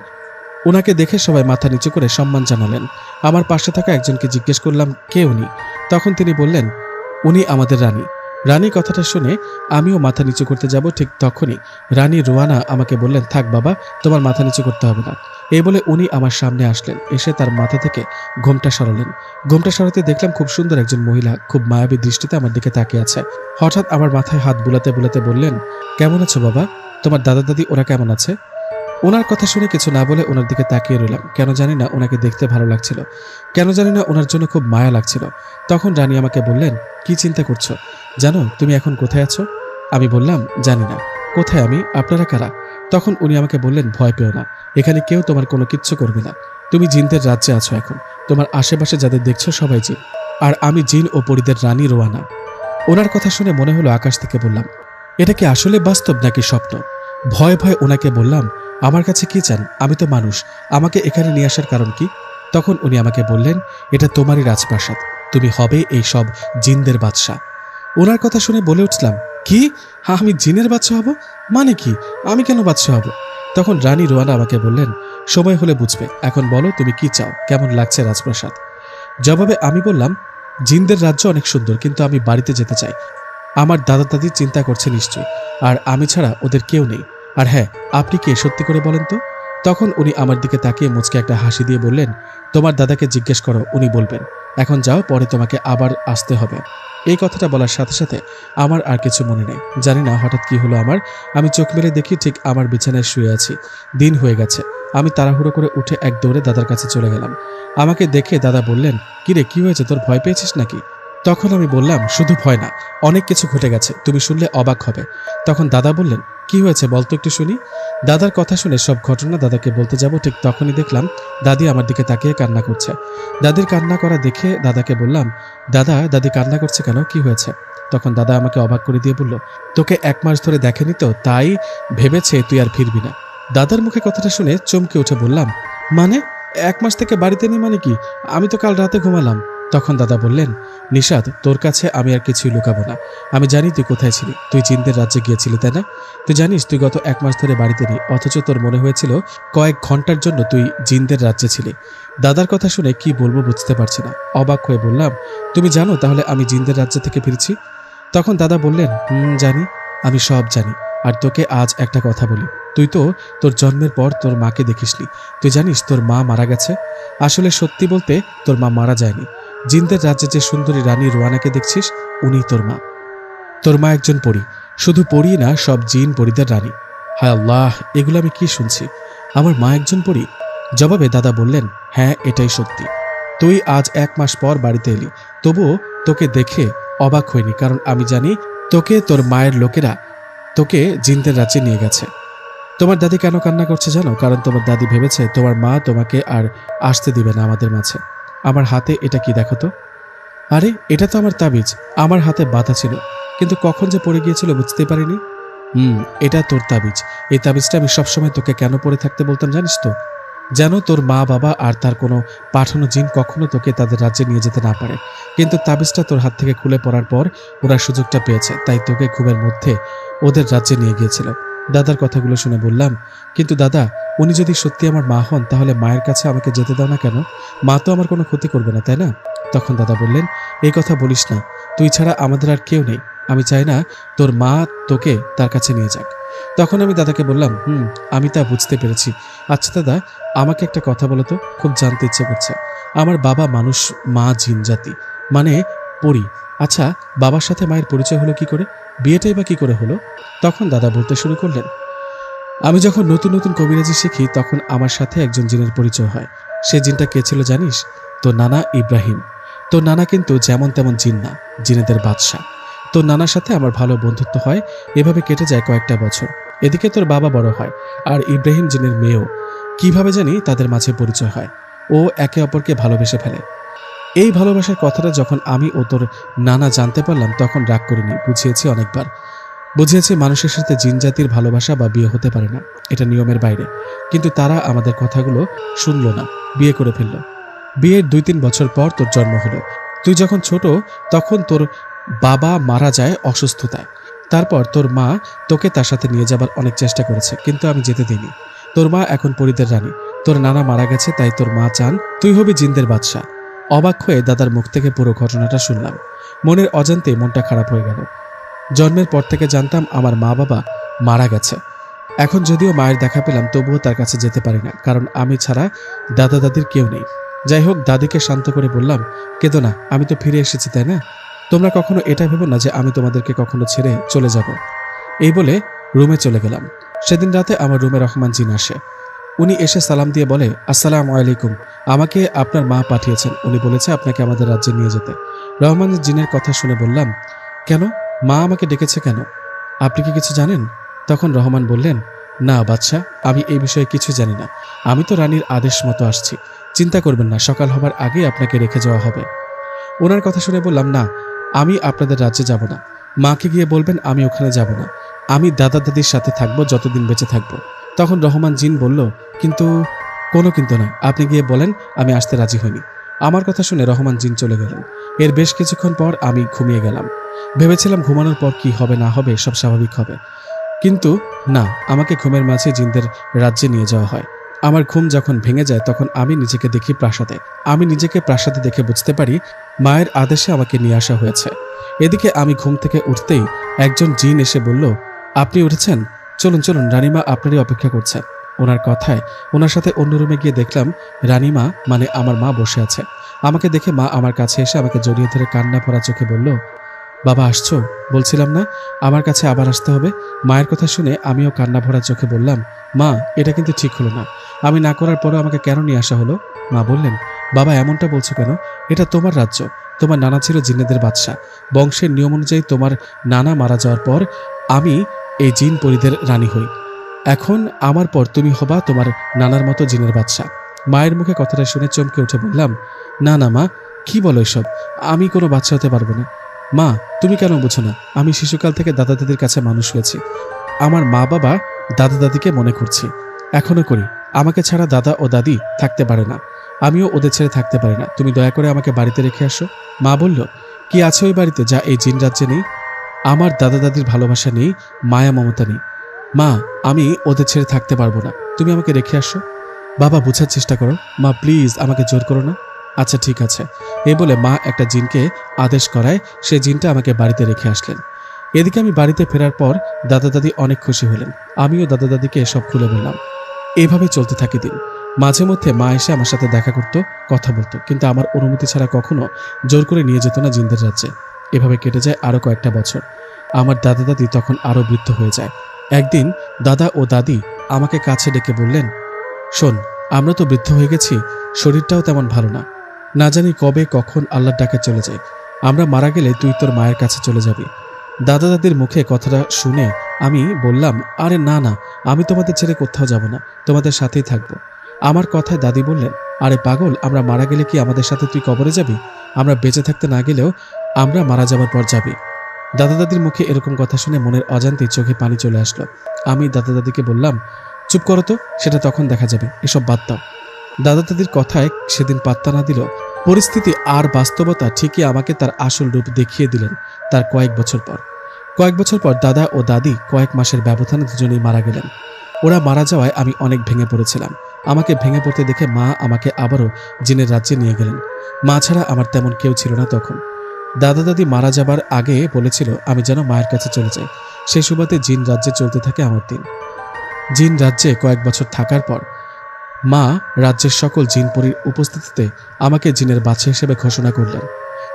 ওনাকে দেখে সবাই মাথা নিচু করে সম্মান জানালেন। আমার পাশে থাকা একজনকে জিজ্ঞেস করলাম, কে উনি? তখন তিনি বললেন, উনি আমাদের রানী। রানী কথাটা শুনে আমিও মাথা নিচু করতে যাব, ঠিক তখনই রানী রোয়ানা আমাকে বললেন, থাক বাবা, তোমার মাথা নিচু করতে হবে না। এই বলে উনি আমার সামনে আসলেন, এসে তার মাথা থেকে ঘোমটা সরালেন। ঘোমটা সরাতে দেখলাম খুব সুন্দর একজন মহিলা খুব মায়াবী দৃষ্টিতে আমার দিকে তাকিয়ে আছে। হঠাৎ আমার মাথায় হাত বুলাতে বুলাতে বললেন, কেমন আছো বাবা? তোমার দাদা দাদি ওরা কেমন আছে? ওনার কথা শুনে কিছু না বলে ওনার দিকে তাকিয়ে রইলাম। কেন জানি না ওনাকে দেখতে ভালো লাগছিল, কেন জানি না ওনার জন্য খুব মায়া লাগছিল। তখন রানী আমাকে বললেন, কি চিন্তা করছো? জানো তুমি এখন কোথায় আছো? আমি বললাম, জানি না। কোথায় আমি? আপনারা কারা? তখন উনি আমাকে বললেন, ভয় পেও না, এখানে কেউ তোমার কোনো কিচ্ছু করবে না। তুমি জিনদের রাজ্যে আছো এখন। তোমার আশেপাশে যাদের দেখছো সবাই জিন, আর আমি জিন ও পরীদের রানী রোয়ানা। ওনার কথা শুনে মনে হলো আকাশ থেকে বললাম, এটা কি আসলে বাস্তব নাকি স্বপ্ন? ভয়ে ভয়ে ওনাকে বললাম, আমার কাছে কি চান? আমি তো মানুষ, আমাকে এখানে নিয়ে আসার কারণ কি? তখন উনি আমাকে বললেন, এটা তোমারই রাজপ্রাসাদ, তুমি হবে এই সব জিনদের বাদশা। ওনার কথা শুনে বলে উঠলাম, কি? আমি জিনের বাদশা হব? মানে কি? আমি কেন বাদশা হব? তখন রানী রোয়ানা আমাকে বললেন, সময় হলে বুঝবে, এখন বলো তুমি কি চাও, কেমন লাগছে রাজপ্রাসাদ? জবাবে আমি বললাম, জিনদের রাজ্য অনেক সুন্দর, কিন্তু আমি বাড়িতে যেতে চাই। আমার দাদা দাদি চিন্তা করছে নিশ্চয়ই, আর আমি ছাড়া ওদের কেউ নেই। আর হ্যাঁ, আপনি কে সত্যি করে বলেন তো? তখন উনি আমার দিকে তাকিয়ে মুচকে একটা হাসি দিয়ে বললেন, তোমার দাদাকে জিজ্ঞেস করো, উনি বলবেন। এখন যাও, পরে তোমাকে আবার আসতে হবে। এই কথাটা বলার সাথে সাথে আমার আর কিছু মনে নেই। জানি না হঠাৎ কি হলো আমার। আমি চোখ মেলে দেখি ঠিক আমার বিছানায় শুয়ে আছি। দিন হয়ে গেছে। আমি তাড়াহুড়ো করে উঠে এক দৌড়ে দাদার কাছে চলে গেলাম। আমাকে দেখে দাদা বললেন, কিরে, কি হয়েছে, তোর ভয় পেয়েছিস নাকি? তখন আমি বললাম, শুধু ভয় না, অনেক কিছু ঘটে গেছে, তুমি শুনলে অবাক হবে। তখন দাদা বললেন, কি হয়েছে বলতো একটু শুনি। দাদার কথা শুনে সব ঘটনা দাদাকে বলতে যাব, ঠিক তখনই দেখলাম দাদি আমার দিকে তাকিয়ে কান্না করছে। দাদির কান্না করা দেখে দাদাকে বললাম, দাদি কান্না করছে কেন, কি হয়েছে? তখন দাদা আমাকে অবাক করে দিয়ে বলল, তোকে 1 মাস ধরে দেখেনি তো, তাই ভেবেছে তুই আর ফিরবি না। দাদার মুখে কথাটা শুনে চমকে উঠে বললাম, মানে 1 মাস থেকে বাড়িতে নেই মানে কি? আমি তো কাল রাতে ঘুমালাম। তখন দাদা বললেন, নিশাত, তোর কাছে আমি আর কিছুই লুকাবো না। আমি জানি তুই কোথায় ছিলি। তুই জিনদের রাজ্যে গিয়েছিলি, তাই না? তুই জানিস তুই গত 1 মাস ধরে বাড়িতে নেই, অথচ তোর মনে হয়েছিল কয়েক ঘন্টার জন্য তুই জিনদের রাজ্যে ছিলি। দাদার কথা শুনে কি বলবো বুঝতে পারছি না। অবাক হয়ে বললাম, তুমি জানো তাহলে আমি জিনদের রাজ্য থেকে ফিরছি? তখন দাদা বললেন, জানি, আমি সব জানি। আর তোকে আজ একটা কথা বলি, তুই তো তোর জন্মের পর তোর মাকে দেখিসনি। তুই জানিস তোর মা মারা গেছে। আসলে সত্যি বলতে তোর মা মারা যায়নি। জিনদের রাজ্যে যে সুন্দরী রানী রোয়ানাকে দেখছিস, উনি তোর মা। তোর মা একজন পরী, শুধু পরী না, সব জিন পরীদের রানী। হায় আল্লাহ, এগুলো আমি কি শুনছি? আমার মা একজন পরী? জবাবে দাদা বললেন, হ্যাঁ, এটাই সত্যি। তুই আজ 1 মাস পর বাড়িতে এলি, তবুও তোকে দেখে অবাক হয়নি, কারণ আমি জানি তোকে তোর মায়ের লোকেরা তোকে জিনদের রাজ্যে নিয়ে গেছে। তোমার দাদি কেন কান্না করছে জানো? কারণ তোমার দাদি ভেবেছে তোমার মা তোমাকে আর আসতে দিবে না আমাদের মাঝে। আমার হাতে এটা কি দেখো তো। আরে, এটা তো আমার তাবিজ। আমার হাতে বাঁধা ছিল, কিন্তু কখন যে পড়ে গিয়েছিল বুঝতে পারিনি। এটা তোর তাবিজ। এই তাবিজটা আমি সবসময় তোকে কেন পড়ে থাকতে বলতাম জানিস তো? যেন তোর মা বাবা আর তার কোনো পাঠানো জিন কখনো তোকে তাদের রাজ্যে নিয়ে যেতে না পারে। কিন্তু তাবিজটা তোর হাত থেকে খুলে পড়ার পর ওরা সুযোগটা পেয়েছে, তাই তোকে ঘুমের মধ্যে ওদের রাজ্যে নিয়ে গিয়েছিল। দাদার কথাগুলো শুনে বললাম, কিন্তু দাদা, উনি যদি সত্যি আমার মা হন, তাহলে মায়ের কাছে আমাকে যেতে দাও না কেন? মা তো আমার কোনো ক্ষতি করবে না, তাই না? তখন দাদা বললেন, এই কথা বলিস না। তুই ছাড়া আমাদের আর কেউ নেই। আমি চাই না তোর মা তোকে তার কাছে নিয়ে যাক। তখন আমি দাদাকে বললাম, আমি তা বুঝতে পেরেছি। আচ্ছা দাদা, আমাকে একটা কথা বলো তো, খুব জানতে ইচ্ছে করছে। আমার বাবা মানুষ, মা জিন জাতি, মানে পরী। আচ্ছা, বাবার সাথে মায়ের পরিচয় হলো কি করে? বিয়েটাই বা কি করে হলো? তখন দাদা বলতে শুরু করলেন, আমি যখন নতুন নতুন কবিরাজি শিখি, তখন আমার সাথে একজন জিনের পরিচয় হয়। সে জিনটা কে ছিল জানিস? তোর নানা ইব্রাহিম। তোর নানা কিন্তু যেমন তেমন জিন না, জিনেদের বাদশা। তোর নানার সাথে আমার ভালো বন্ধুত্ব হয়। এভাবে কেটে যায় কয়েকটা বছর। এদিকে তোর বাবা বড় হয়, আর ইব্রাহিম জিনের মেয়েও। কিভাবে জানি তাদের মাঝে পরিচয় হয়। ও একে অপরকে ভালোবেসে ফেলে। এই ভালোবাসার কথাটা যখন আমি ও তোর নানা জানতে পারলাম, তখন রাগ করিনি, বুঝিয়েছি অনেকবার। বুঝিয়েছি মানুষের সাথে জিন জাতির ভালোবাসা বা বিয়ে হতে পারে না, এটা নিয়মের বাইরে। কিন্তু তারা আমাদের কথাগুলো শুনলো না, বিয়ে করে ফেলল। বিয়ের 2-3 বছর পর তোর জন্ম হলো। তুই যখন ছোট, তখন তোর বাবা মারা যায় অসুস্থতায়। তারপর তোর মা তোকে তার সাথে নিয়ে যাবার অনেক চেষ্টা করেছে, কিন্তু আমি যেতে দিইনি। তোর মা এখন পরীদের রানী। তোর নানা মারা গেছে, তাই তোর মা চান তুই হবি জিনদের বাদশা। অবাক হয়ে দাদার মুখ থেকে পুরো ঘটনাটা শুনলাম। মনের অজান্তে মনটা খারাপ হয়ে গেল। জন্মের পর থেকে জানতাম আমার মা বাবা মারা গেছে। এখন যদিও মায়ের দেখা পেলাম, তবুও তার কাছে যেতে পারি না, কারণ আমি ছাড়া দাদা দাদির কেউ নেই। যাই হোক, দাদিকে শান্ত করে বললাম, কেঁদো না, আমি তো ফিরে এসেছি, তাই না? তোমরা কখনো এটা ভেবো না যে আমি তোমাদেরকে কখনো ছেড়ে চলে যাব। এই বলে রুমে চলে গেলাম। সেদিন রাতে আমার রুমে রহমান জিন আসে। উনি এসে সালাম দিয়ে বলে, আসসালামু আলাইকুম, আমাকে আপনার মা পাঠিয়েছেন। উনি বলেছে আপনাকে আমাদের রাজ্যে নিয়ে যেতে। রহমান জিনের কথা শুনে বললাম, কেন? মা আমাকে ডেকেছে কেন? আপনি কি কিছু জানেন? তখন রহমান বললেন, না বাদশা, আমি এই বিষয়ে কিছু জানি না। আমি তো রানীর আদেশ মতো আসছি। চিন্তা করবেন না, সকাল হবার আগেই আপনাকে রেখে যাওয়া হবে। ওনার কথা শুনে বললাম, না, আমি আপনাদের রাজ্যে যাব না। মাকে গিয়ে বলবেন আমি ওখানে যাব না। আমি দাদা দাদির সাথে থাকবো যতদিন বেঁচে থাকবো। তখন রহমান জিন বলল, কিন্তু কোনো কিন্তু নয়, আপনি গিয়ে বলেন আমি আসতে রাজি হইনি। আমার কথা শুনে রহমান জিন চলে গেলেন। এর বেশ কিছুক্ষণ পর আমি ঘুমিয়ে গেলাম। ভেবেছিলাম ঘুমানোর পর কি হবে না হবে সব স্বাভাবিক হবে, কিন্তু না, আমাকে ঘুমের মাঝে জিনদের রাজ্যে নিয়ে যাওয়া হয়। আমার ঘুম যখন ভেঙে যায়, তখন আমি নিজেকে দেখি প্রাসাদে। আমি নিজেকে প্রাসাদে দেখে বুঝতে পারি মায়ের আদেশে আমাকে নিয়ে আসা হয়েছে। এদিকে আমি ঘুম থেকে উঠতেই একজন জিন এসে বলল, আপনি উঠেছেন? চলুন চলুন, রানীমা আপনারই অপেক্ষা করছেন। ওনার কথায় ওনার সাথে অন্য রুমে গিয়ে দেখলাম রানীমা মানে আমার মা বসে আছে। আমাকে দেখে মা আমার কাছে এসে আমাকে জড়িয়ে ধরে কান্না ভরা চোখে বলল, বাবা আসছো? বলছিলাম না আমার কাছে আবার আসতে হবে? মায়ের কথা শুনে আমিও কান্না ভরা চোখে বললাম, মা, এটা কিন্তু ঠিক হলো না। আমি না করার পরও আমাকে কেন নিয়ে আসা হলো? মা বললেন, বাবা এমনটা বলছো কেন? এটা তোমার রাজ্য। তোমার নানা ছিল জিনেদের বাদশা। বংশের নিয়ম অনুযায়ী তোমার নানা মারা যাওয়ার পর আমি এই জিন পরীদের রানী হই। এখন আমার পর তুমি হবা তোমার নানার মতো জিনের বাদশা। মায়ের মুখে কথাটা শুনে চমকে উঠে বললাম, না না মা, কি বলো এসব? আমি কোনো বাচ্চা হতে পারবো না। মা, তুমি কেন বুঝো না? আমি শিশুকাল থেকে দাদা দাদির কাছে মানুষ হয়েছি। আমার মা বাবা দাদা দাদিকে মনে করছি, এখনো করি। আমাকে ছাড়া দাদা ও দাদি থাকতে পারে না, আমিও ওদের ছেড়ে থাকতে পারি না। তুমি দয়া করে আমাকে বাড়িতে রেখে আসো। মা বলল, কি আছে ওই বাড়িতে যা এই জিন রাজ্যে নেই? আমার দাদা দাদির ভালোবাসা নেই, মায়া মমতা নেই। মা, আমি ওদের ছেড়ে থাকতে পারবো না, তুমি আমাকে রেখে আসো। বাবা, বোঝার চেষ্টা করো। মা প্লিজ, আমাকে জোর করো না। আচ্ছা ঠিক আছে, এই বলে মা একটা জিনকে আদেশ করায় সে জিনটা আমাকে বাড়িতে রেখে আসলেন। এদিকে আমি বাড়িতে ফেরার পর দাদা দাদি অনেক খুশি হলেন, আমিও দাদা দাদিকে সব খুলে বললাম। এভাবে চলতে থাকে দিন। মাঝে মধ্যে মা এসে আমার সাথে দেখা করতো, কথা বলতো, কিন্তু আমার অনুমতি ছাড়া কখনো জোর করে নিয়ে যেত না জিনদের রাজ্যে। এভাবে কেটে যায় আরো কয়েকটা বছর। আমার দাদা দাদি তখন আরো বৃদ্ধ হয়ে যায়। একদিন দাদা ও দাদি আমাকে কাছে ডেকে বললেন, শোন, আমরা তো বৃদ্ধ হয়ে গেছি, শরীরটাও তেমন ভালো না, না জানি কবে কখন আল্লাহর ডাকে চলে যায়। আমরা মারা গেলে তুই তোর মায়ের কাছে চলে যাবি। দাদা দাদির মুখে কথাটা শুনে আমি বললাম, আরে না না, আমি তোমাদের ছেড়ে কোথাও যাব না, তোমাদের সাথেই থাকবো। আমার কথায় দাদি বললেন, আরে পাগল, আমরা মারা গেলে কি আমাদের সাথে তুই কবরে যাবি? আমরা বেঁচে থাকতে না গেলেও আমরা মারা যাবার পর যাবি। দাদা দাদির মুখে এরকম কথা শুনে মনের অজান্তেই চোখে পানি চলে আসলো। আমি দাদা দাদিকে বললাম, চুপ করো তো, সেটা তখন দেখা যাবে, এসব বাদ দাও। দাদা দাদির কথায় সেদিন পাত্তা না দিল। পরিস্থিতি আর বাস্তবতা ঠিকই আমাকে তার আসল রূপ দেখিয়ে দিলেন তার কয়েক বছর পর দাদা ও দাদি কয়েক মাসের ব্যবধানে দুজনেই মারা গেলেন। ওরা মারা যাওয়ায় আমি অনেক ভেঙে পড়েছিলাম। আমাকে ভেঙে পড়তে দেখে মা আমাকে আবারও জিনের রাজ্যে নিয়ে গেলেন। মা ছাড়া আমার তেমন কেউ ছিল না তখন। দাদা দাদি মারা যাবার আগে বলেছিল আমি যেন মায়ের কাছে চলে যাই। সেই সুবাদে জিন রাজ্যে চলতে থাকে আমার দিন। জিন রাজ্যে কয়েক বছর থাকার পর মা রাজ্যের সকল জিনপরির উপস্থিতিতে আমাকে জিনের বাদশা হিসেবে ঘোষণা করলেন।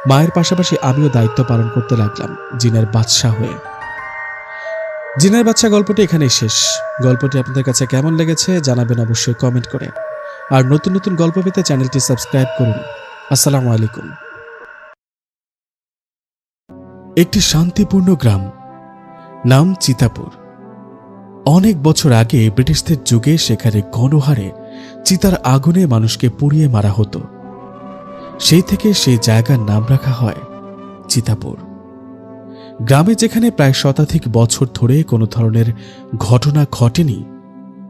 মায়ের পাশাপাশি আমিও দায়িত্ব পালন করতে লাগলাম জিনের বাদশা হয়ে। জিনের বাদশা গল্পটি এখানেই শেষ। গল্পটি আপনাদের কাছে কেমন লেগেছে জানাবেন অবশ্যই কমেন্ট করে। আর নতুন নতুন গল্প পেতে চ্যানেলটি সাবস্ক্রাইব করুন। আসসালামু আলাইকুম। একটি শান্তিপূর্ণ গ্রাম, নাম চিতাপুর। অনেক বছর আগে ব্রিটিশদের যুগে সেখানে গণহারে চিতার আগুনে মানুষকে পুড়িয়ে মারা হতো। সেই থেকে সেই জায়গার নাম রাখা হয় চিতাপুর। গ্রামে যেখানে প্রায় শতাধিক বছর ধরে কোনো ধরনের ঘটনা ঘটেনি,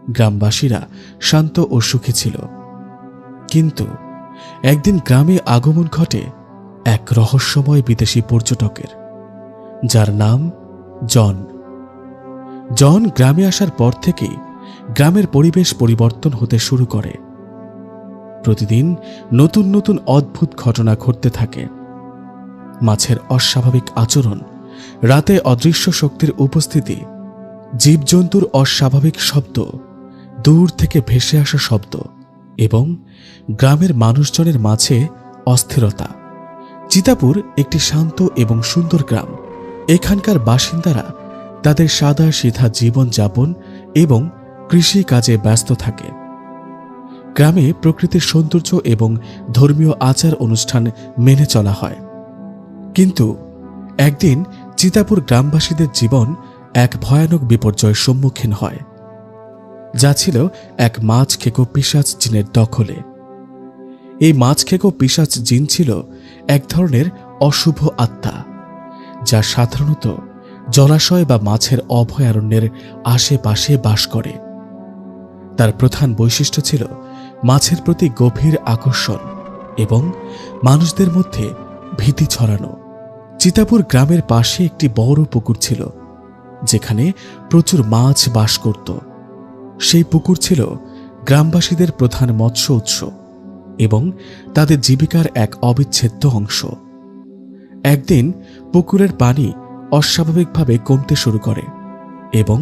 গ্রামবাসীরা শান্ত ও সুখী ছিল। কিন্তু একদিন গ্রামে আগমন ঘটে এক রহস্যময় বিদেশি পর্যটকের, যার নাম জন। জন গ্রামে আসার পর থেকেই গ্রামের পরিবেশ পরিবর্তন হতে শুরু করে। প্রতিদিন নতুন নতুন অদ্ভুত ঘটনা ঘটতে থাকে। মাছের অস্বাভাবিক আচরণ, রাতে অদৃশ্য শক্তির উপস্থিতি, জীবজন্তুর অস্বাভাবিক শব্দ, দূর থেকে ভেসে আসা শব্দ এবং গ্রামের মানুষজনের মাঝে অস্থিরতা। চিতাপুর একটি শান্ত এবং সুন্দর গ্রাম। এখানকার বাসিন্দারা তাদের সাদা সিধা জীবন যাপন এবং কৃষি কাজে ব্যস্ত থাকে। গ্রামে প্রকৃতির সৌন্দর্য এবং ধর্মীয় আচার অনুষ্ঠান মেনে চলা হয়। কিন্তু একদিন চিতাপুর গ্রামবাসীদের জীবন এক ভয়ানক বিপর্যয়ের সম্মুখীন হয়, যা ছিল এক মাছ খেকো পিশাচ জিনের দখলে। এই মাছ খেকো পিশাচ জিন ছিল এক ধরনের অশুভ আত্মা, যা সাধারণত জলাশয় বা মাছের অভয়ারণ্যের আশেপাশে বাস করে। তার প্রধান বৈশিষ্ট্য ছিল মাছের প্রতি গভীর আকর্ষণ এবং মানুষদের মধ্যে ভীতি ছড়ানো। চিতাপুর গ্রামের পাশে একটি বড় পুকুর ছিল, যেখানে প্রচুর মাছ বাস করত। সেই পুকুর ছিল গ্রামবাসীদের প্রধান মৎস্য উৎস এবং তাদের জীবিকার এক অবিচ্ছেদ্য অংশ। একদিন পুকুরের পানি অস্বাভাবিকভাবে কমতে শুরু করে এবং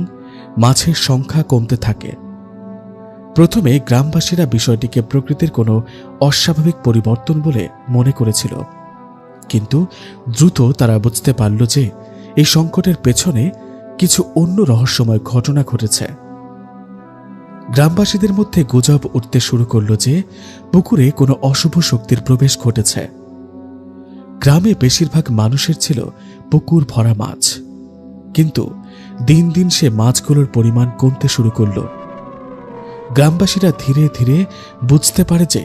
মাছের সংখ্যা কমতে থাকে। প্রথমে গ্রামবাসীরা বিষয়টিকে প্রকৃতির কোনো অস্বাভাবিক পরিবর্তন বলে মনে করেছিল, কিন্তু দ্রুত তারা বুঝতে পারল যে এই সংকটের পেছনে কিছু অন্য রহস্যময় ঘটনা ঘটেছে। গ্রামবাসীদের মধ্যে গুজব উঠতে শুরু করল যে পুকুরে কোনো অশুভ শক্তির প্রবেশ ঘটেছে। গ্রামে বেশিরভাগ মানুষের ছিল পুকুর ভরা মাছ, কিন্তু দিন দিন সে মাছগুলোর পরিমাণ কমতে শুরু করল। গ্রামবাসীরা ধীরে ধীরে বুঝতে পারে যে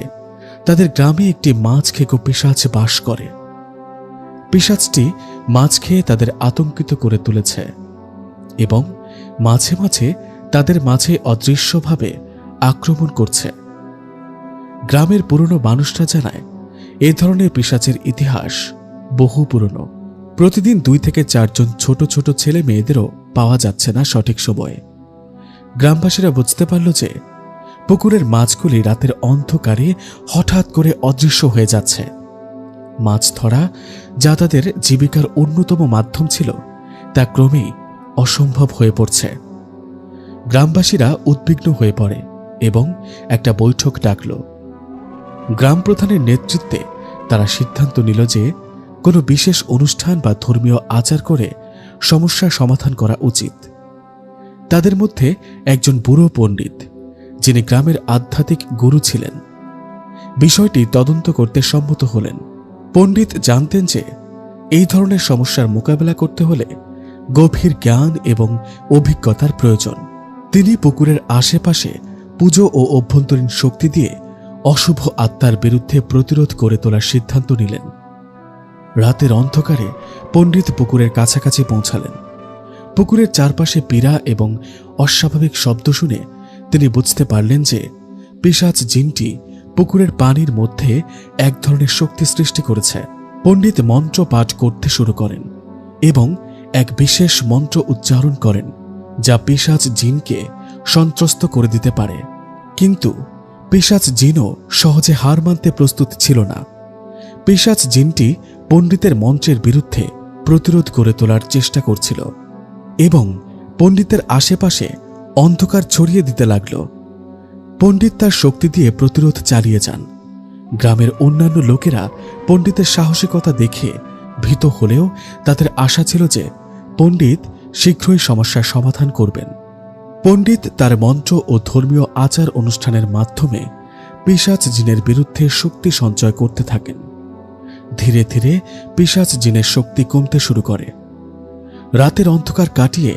তাদের গ্রামে একটি মাছ খেকো পিশাচ বাস করে। পিশাচটি মাছ খেয়ে তাদের আতঙ্কিত করে তুলেছে এবং মাঝে মাঝে তাদের মাঝে অদৃশ্যভাবে আক্রমণ করছে। গ্রামের পুরনো মানুষরা জানায় এ ধরনের পিশাচের ইতিহাস বহু পুরনো। প্রতিদিন 2 থেকে 4 জন ছোট ছোট ছেলে মেয়েদেরও পাওয়া যাচ্ছে না সঠিক সময়ে। গ্রামবাসীরা বুঝতে পারল যে পুকুরের মাছগুলি রাতের অন্ধকারে হঠাৎ করে অদৃশ্য হয়ে যাচ্ছে। মাছ ধরা যা তাদের জীবিকার অন্যতম মাধ্যম ছিল, তা ক্রমেই অসম্ভব হয়ে পড়ছে। গ্রামবাসীরা উদ্বিগ্ন হয়ে পড়ে এবং একটা বৈঠক ডাকল। গ্রাম প্রধানের নেতৃত্বে তারা সিদ্ধান্ত নিল যে কোনো বিশেষ অনুষ্ঠান বা ধর্মীয় আচার করে সমস্যার সমাধান করা উচিত। তাদের মধ্যে একজন বুড়ো পণ্ডিত, যিনি গ্রামের আধ্যাত্মিক গুরু ছিলেন, বিষয়টি তদন্ত করতে সম্মত হলেন। পণ্ডিত জানতেন যে এই ধরনের সমস্যার মোকাবেলা করতে হলে গভীর জ্ঞান এবং অভিজ্ঞতার প্রয়োজন। তিনি পুকুরের আশেপাশে পুজো ও অভ্যন্তরীণ শক্তি দিয়ে অশুভ আত্মার বিরুদ্ধে প্রতিরোধ গড়ে তোলার সিদ্ধান্ত নিলেন। রাতের অন্ধকারে পণ্ডিত পুকুরের কাছাকাছি পৌঁছালেন। পুকুরের চারপাশে পীড়া এবং অস্বাভাবিক শব্দ শুনে তিনি বুঝতে পারলেন যে পিশাচ জিনটি পুকুরের পানির মধ্যে এক ধরনের শক্তি সৃষ্টি করেছে। পণ্ডিত মন্ত্র পাঠ করতে শুরু করেন এবং এক বিশেষ মন্ত্র উচ্চারণ করেন, যা পিশাচ জিনকে সন্ত্রস্ত করে দিতে পারে। কিন্তু পিশাচ জিনও সহজে হার মানতে প্রস্তুত ছিল না। পিশাচ জিনটি পণ্ডিতের মন্ত্রের বিরুদ্ধে প্রতিরোধ গড়ে তোলার চেষ্টা করছিল এবং পণ্ডিতের আশেপাশে অন্ধকার ছড়িয়ে দিতে লাগল। পণ্ডিত তার শক্তি দিয়ে প্রতিরোধ চালিয়ে যান। গ্রামের অন্যান্য লোকেরা পণ্ডিতের সাহসিকতা দেখে ভীত হলেও তাদের আশা ছিল যে পণ্ডিত শীঘ্রই সমস্যার সমাধান করবেন। পণ্ডিত তার মন্ত্র ও ধর্মীয় আচার অনুষ্ঠানের মাধ্যমে পিশাচ জিনের বিরুদ্ধে শক্তি সঞ্চয় করতে থাকেন। ধীরে ধীরে পিশাচ জিনের শক্তি কমতে শুরু করে। রাতের অন্ধকার কাটিয়ে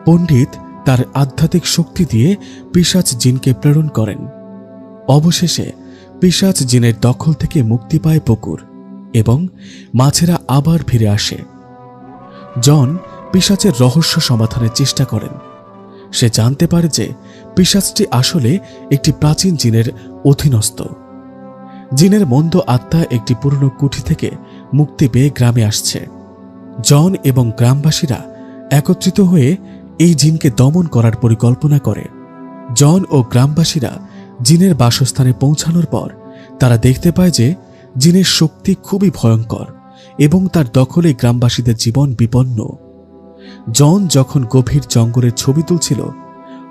পণ্ডিত তার আধ্যাত্মিক শক্তি দিয়ে পিশাচ জিনকে প্রেরণ করেন। অবশেষে পিশাচ জিনের দখল থেকে মুক্তি পায় পুকুর এবং মাছেরা আবার ফিরে আসে। জন পিশাচের রহস্য সমাধানের চেষ্টা করেন। সে জানতে পারে যে পিশাচটি আসলে একটি প্রাচীন জিনের অধীনস্থ। জিনের মন্দ আত্মা একটি পুরনো কুঠি থেকে মুক্তি পেয়ে গ্রামে আসছে। জন এবং গ্রামবাসীরা একত্রিত হয়ে এই জিনকে দমন করার পরিকল্পনা করে। জন ও গ্রামবাসীরা জিনের বাসস্থানে পৌঁছানোর পর তারা দেখতে পায় যে জিনের শক্তি খুবই ভয়ঙ্কর এবং তার দখলে গ্রামবাসীদের জীবন বিপন্ন। জন যখন গভীর জঙ্গলের ছবি তুলছিল,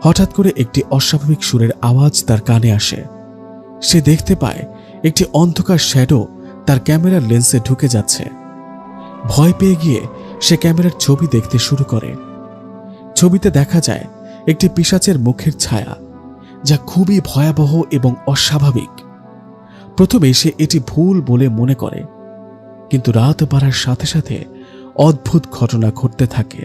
হঠাৎ করে একটি অস্বাভাবিক সুরের আওয়াজ তার কানে আসে। সে দেখতে পায় একটি অন্ধকার শ্যাডো তার ক্যামেরার লেন্সে ঢুকে যাচ্ছে। ভয় পেয়ে গিয়ে সে ক্যামেরার ছবি দেখতে শুরু করে। ছবিতে দেখা যায় একটি পিশাচের মুখের ছায়া, যা খুবই ভয়াবহ এবং অস্বাভাবিক। প্রথমে সে এটি ভুল বলে মনে করে, কিন্তু রাত বাড়ার সাথে সাথে অদ্ভুত ঘটনা ঘটতে থাকে।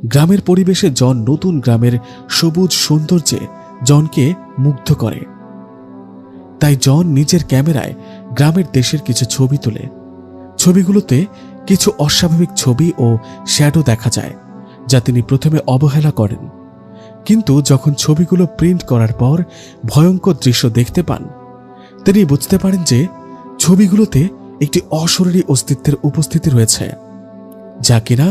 গ্রামের পরিবেশে জন নতুন গ্রামের সবুজ সৌন্দর্যে জনকে মুগ্ধ করে। তাই জন নিজের ক্যামেরায় গ্রামের দেশের কিছু ছবি তোলে। ছবিগুলোতে কিছু অস্বাভাবিক ছবি ও শ্যাডো দেখা যায়, যা তিনি প্রথমে অবহেলা করেন। কিন্তু যখন ছবিগুলো প্রিন্ট করার পর ভয়ঙ্কর দৃশ্য দেখতে পান, তিনি বুঝতে পারেন যে ছবিগুলোতে একটি অশরীরী অস্তিত্বের উপস্থিতি রয়েছে, যা কিনা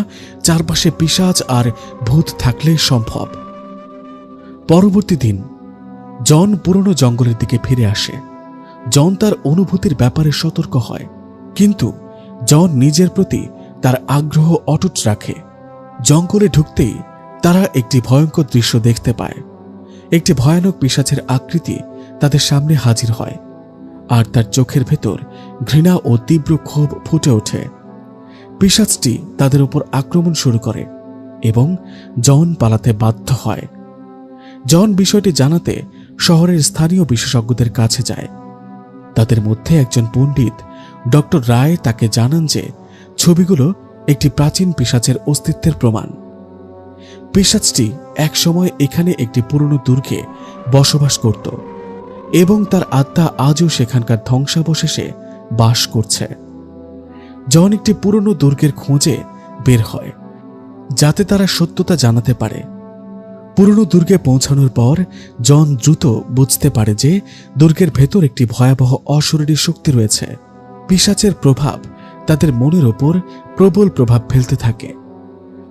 চারপাশে পিশাচ আর ভূত থাকলেই সম্ভব। পরবর্তী দিন জন পুরনো জঙ্গলের দিকে ফিরে আসে। জন তার অনুভূতির ব্যাপারে সতর্ক হয়, কিন্তু জন নিজের প্রতি তার আগ্রহ অটুট রাখে। জঙ্গলে ঢুকতেই তারা একটি ভয়ঙ্কর দৃশ্য দেখতে পায়। একটি ভয়ানক পিশাচের আকৃতি তাদের সামনে হাজির হয়, আর তার চোখের ভেতর ঘৃণা ও তীব্র ক্ষোভ ফুটে ওঠে। পিশাচটি তাদের উপর আক্রমণ শুরু করে এবং জন পালাতে বাধ্য হয়। জন বিষয়টি জানাতে শহরের স্থানীয় বিশেষজ্ঞদের কাছে যায়। তাদের মধ্যে একজন পণ্ডিত ডক্টর রায় তাকে জানান যে ছবিগুলো একটি প্রাচীন পিশাচের অস্তিত্বের প্রমাণ। পিশাচটি একসময় এখানে একটি পুরনো দুর্গে বসবাস করত এবং তার আত্মা আজও সেখানকার ধ্বংসাবশেষে বাস করছে। জন একটি পুরনো দুর্গের খোঁজে বের হয়, যাতে তারা সত্যতা জানাতে পারে। পুরনো দুর্গে পৌঁছানোর পর জন দ্রুত বুঝতে পারে যে দুর্গের ভেতর একটি ভয়াবহ অশরীরী শক্তি রয়েছে। পিশাচের প্রভাব তাদের মনের ওপর প্রবল প্রভাব ফেলতে থাকে,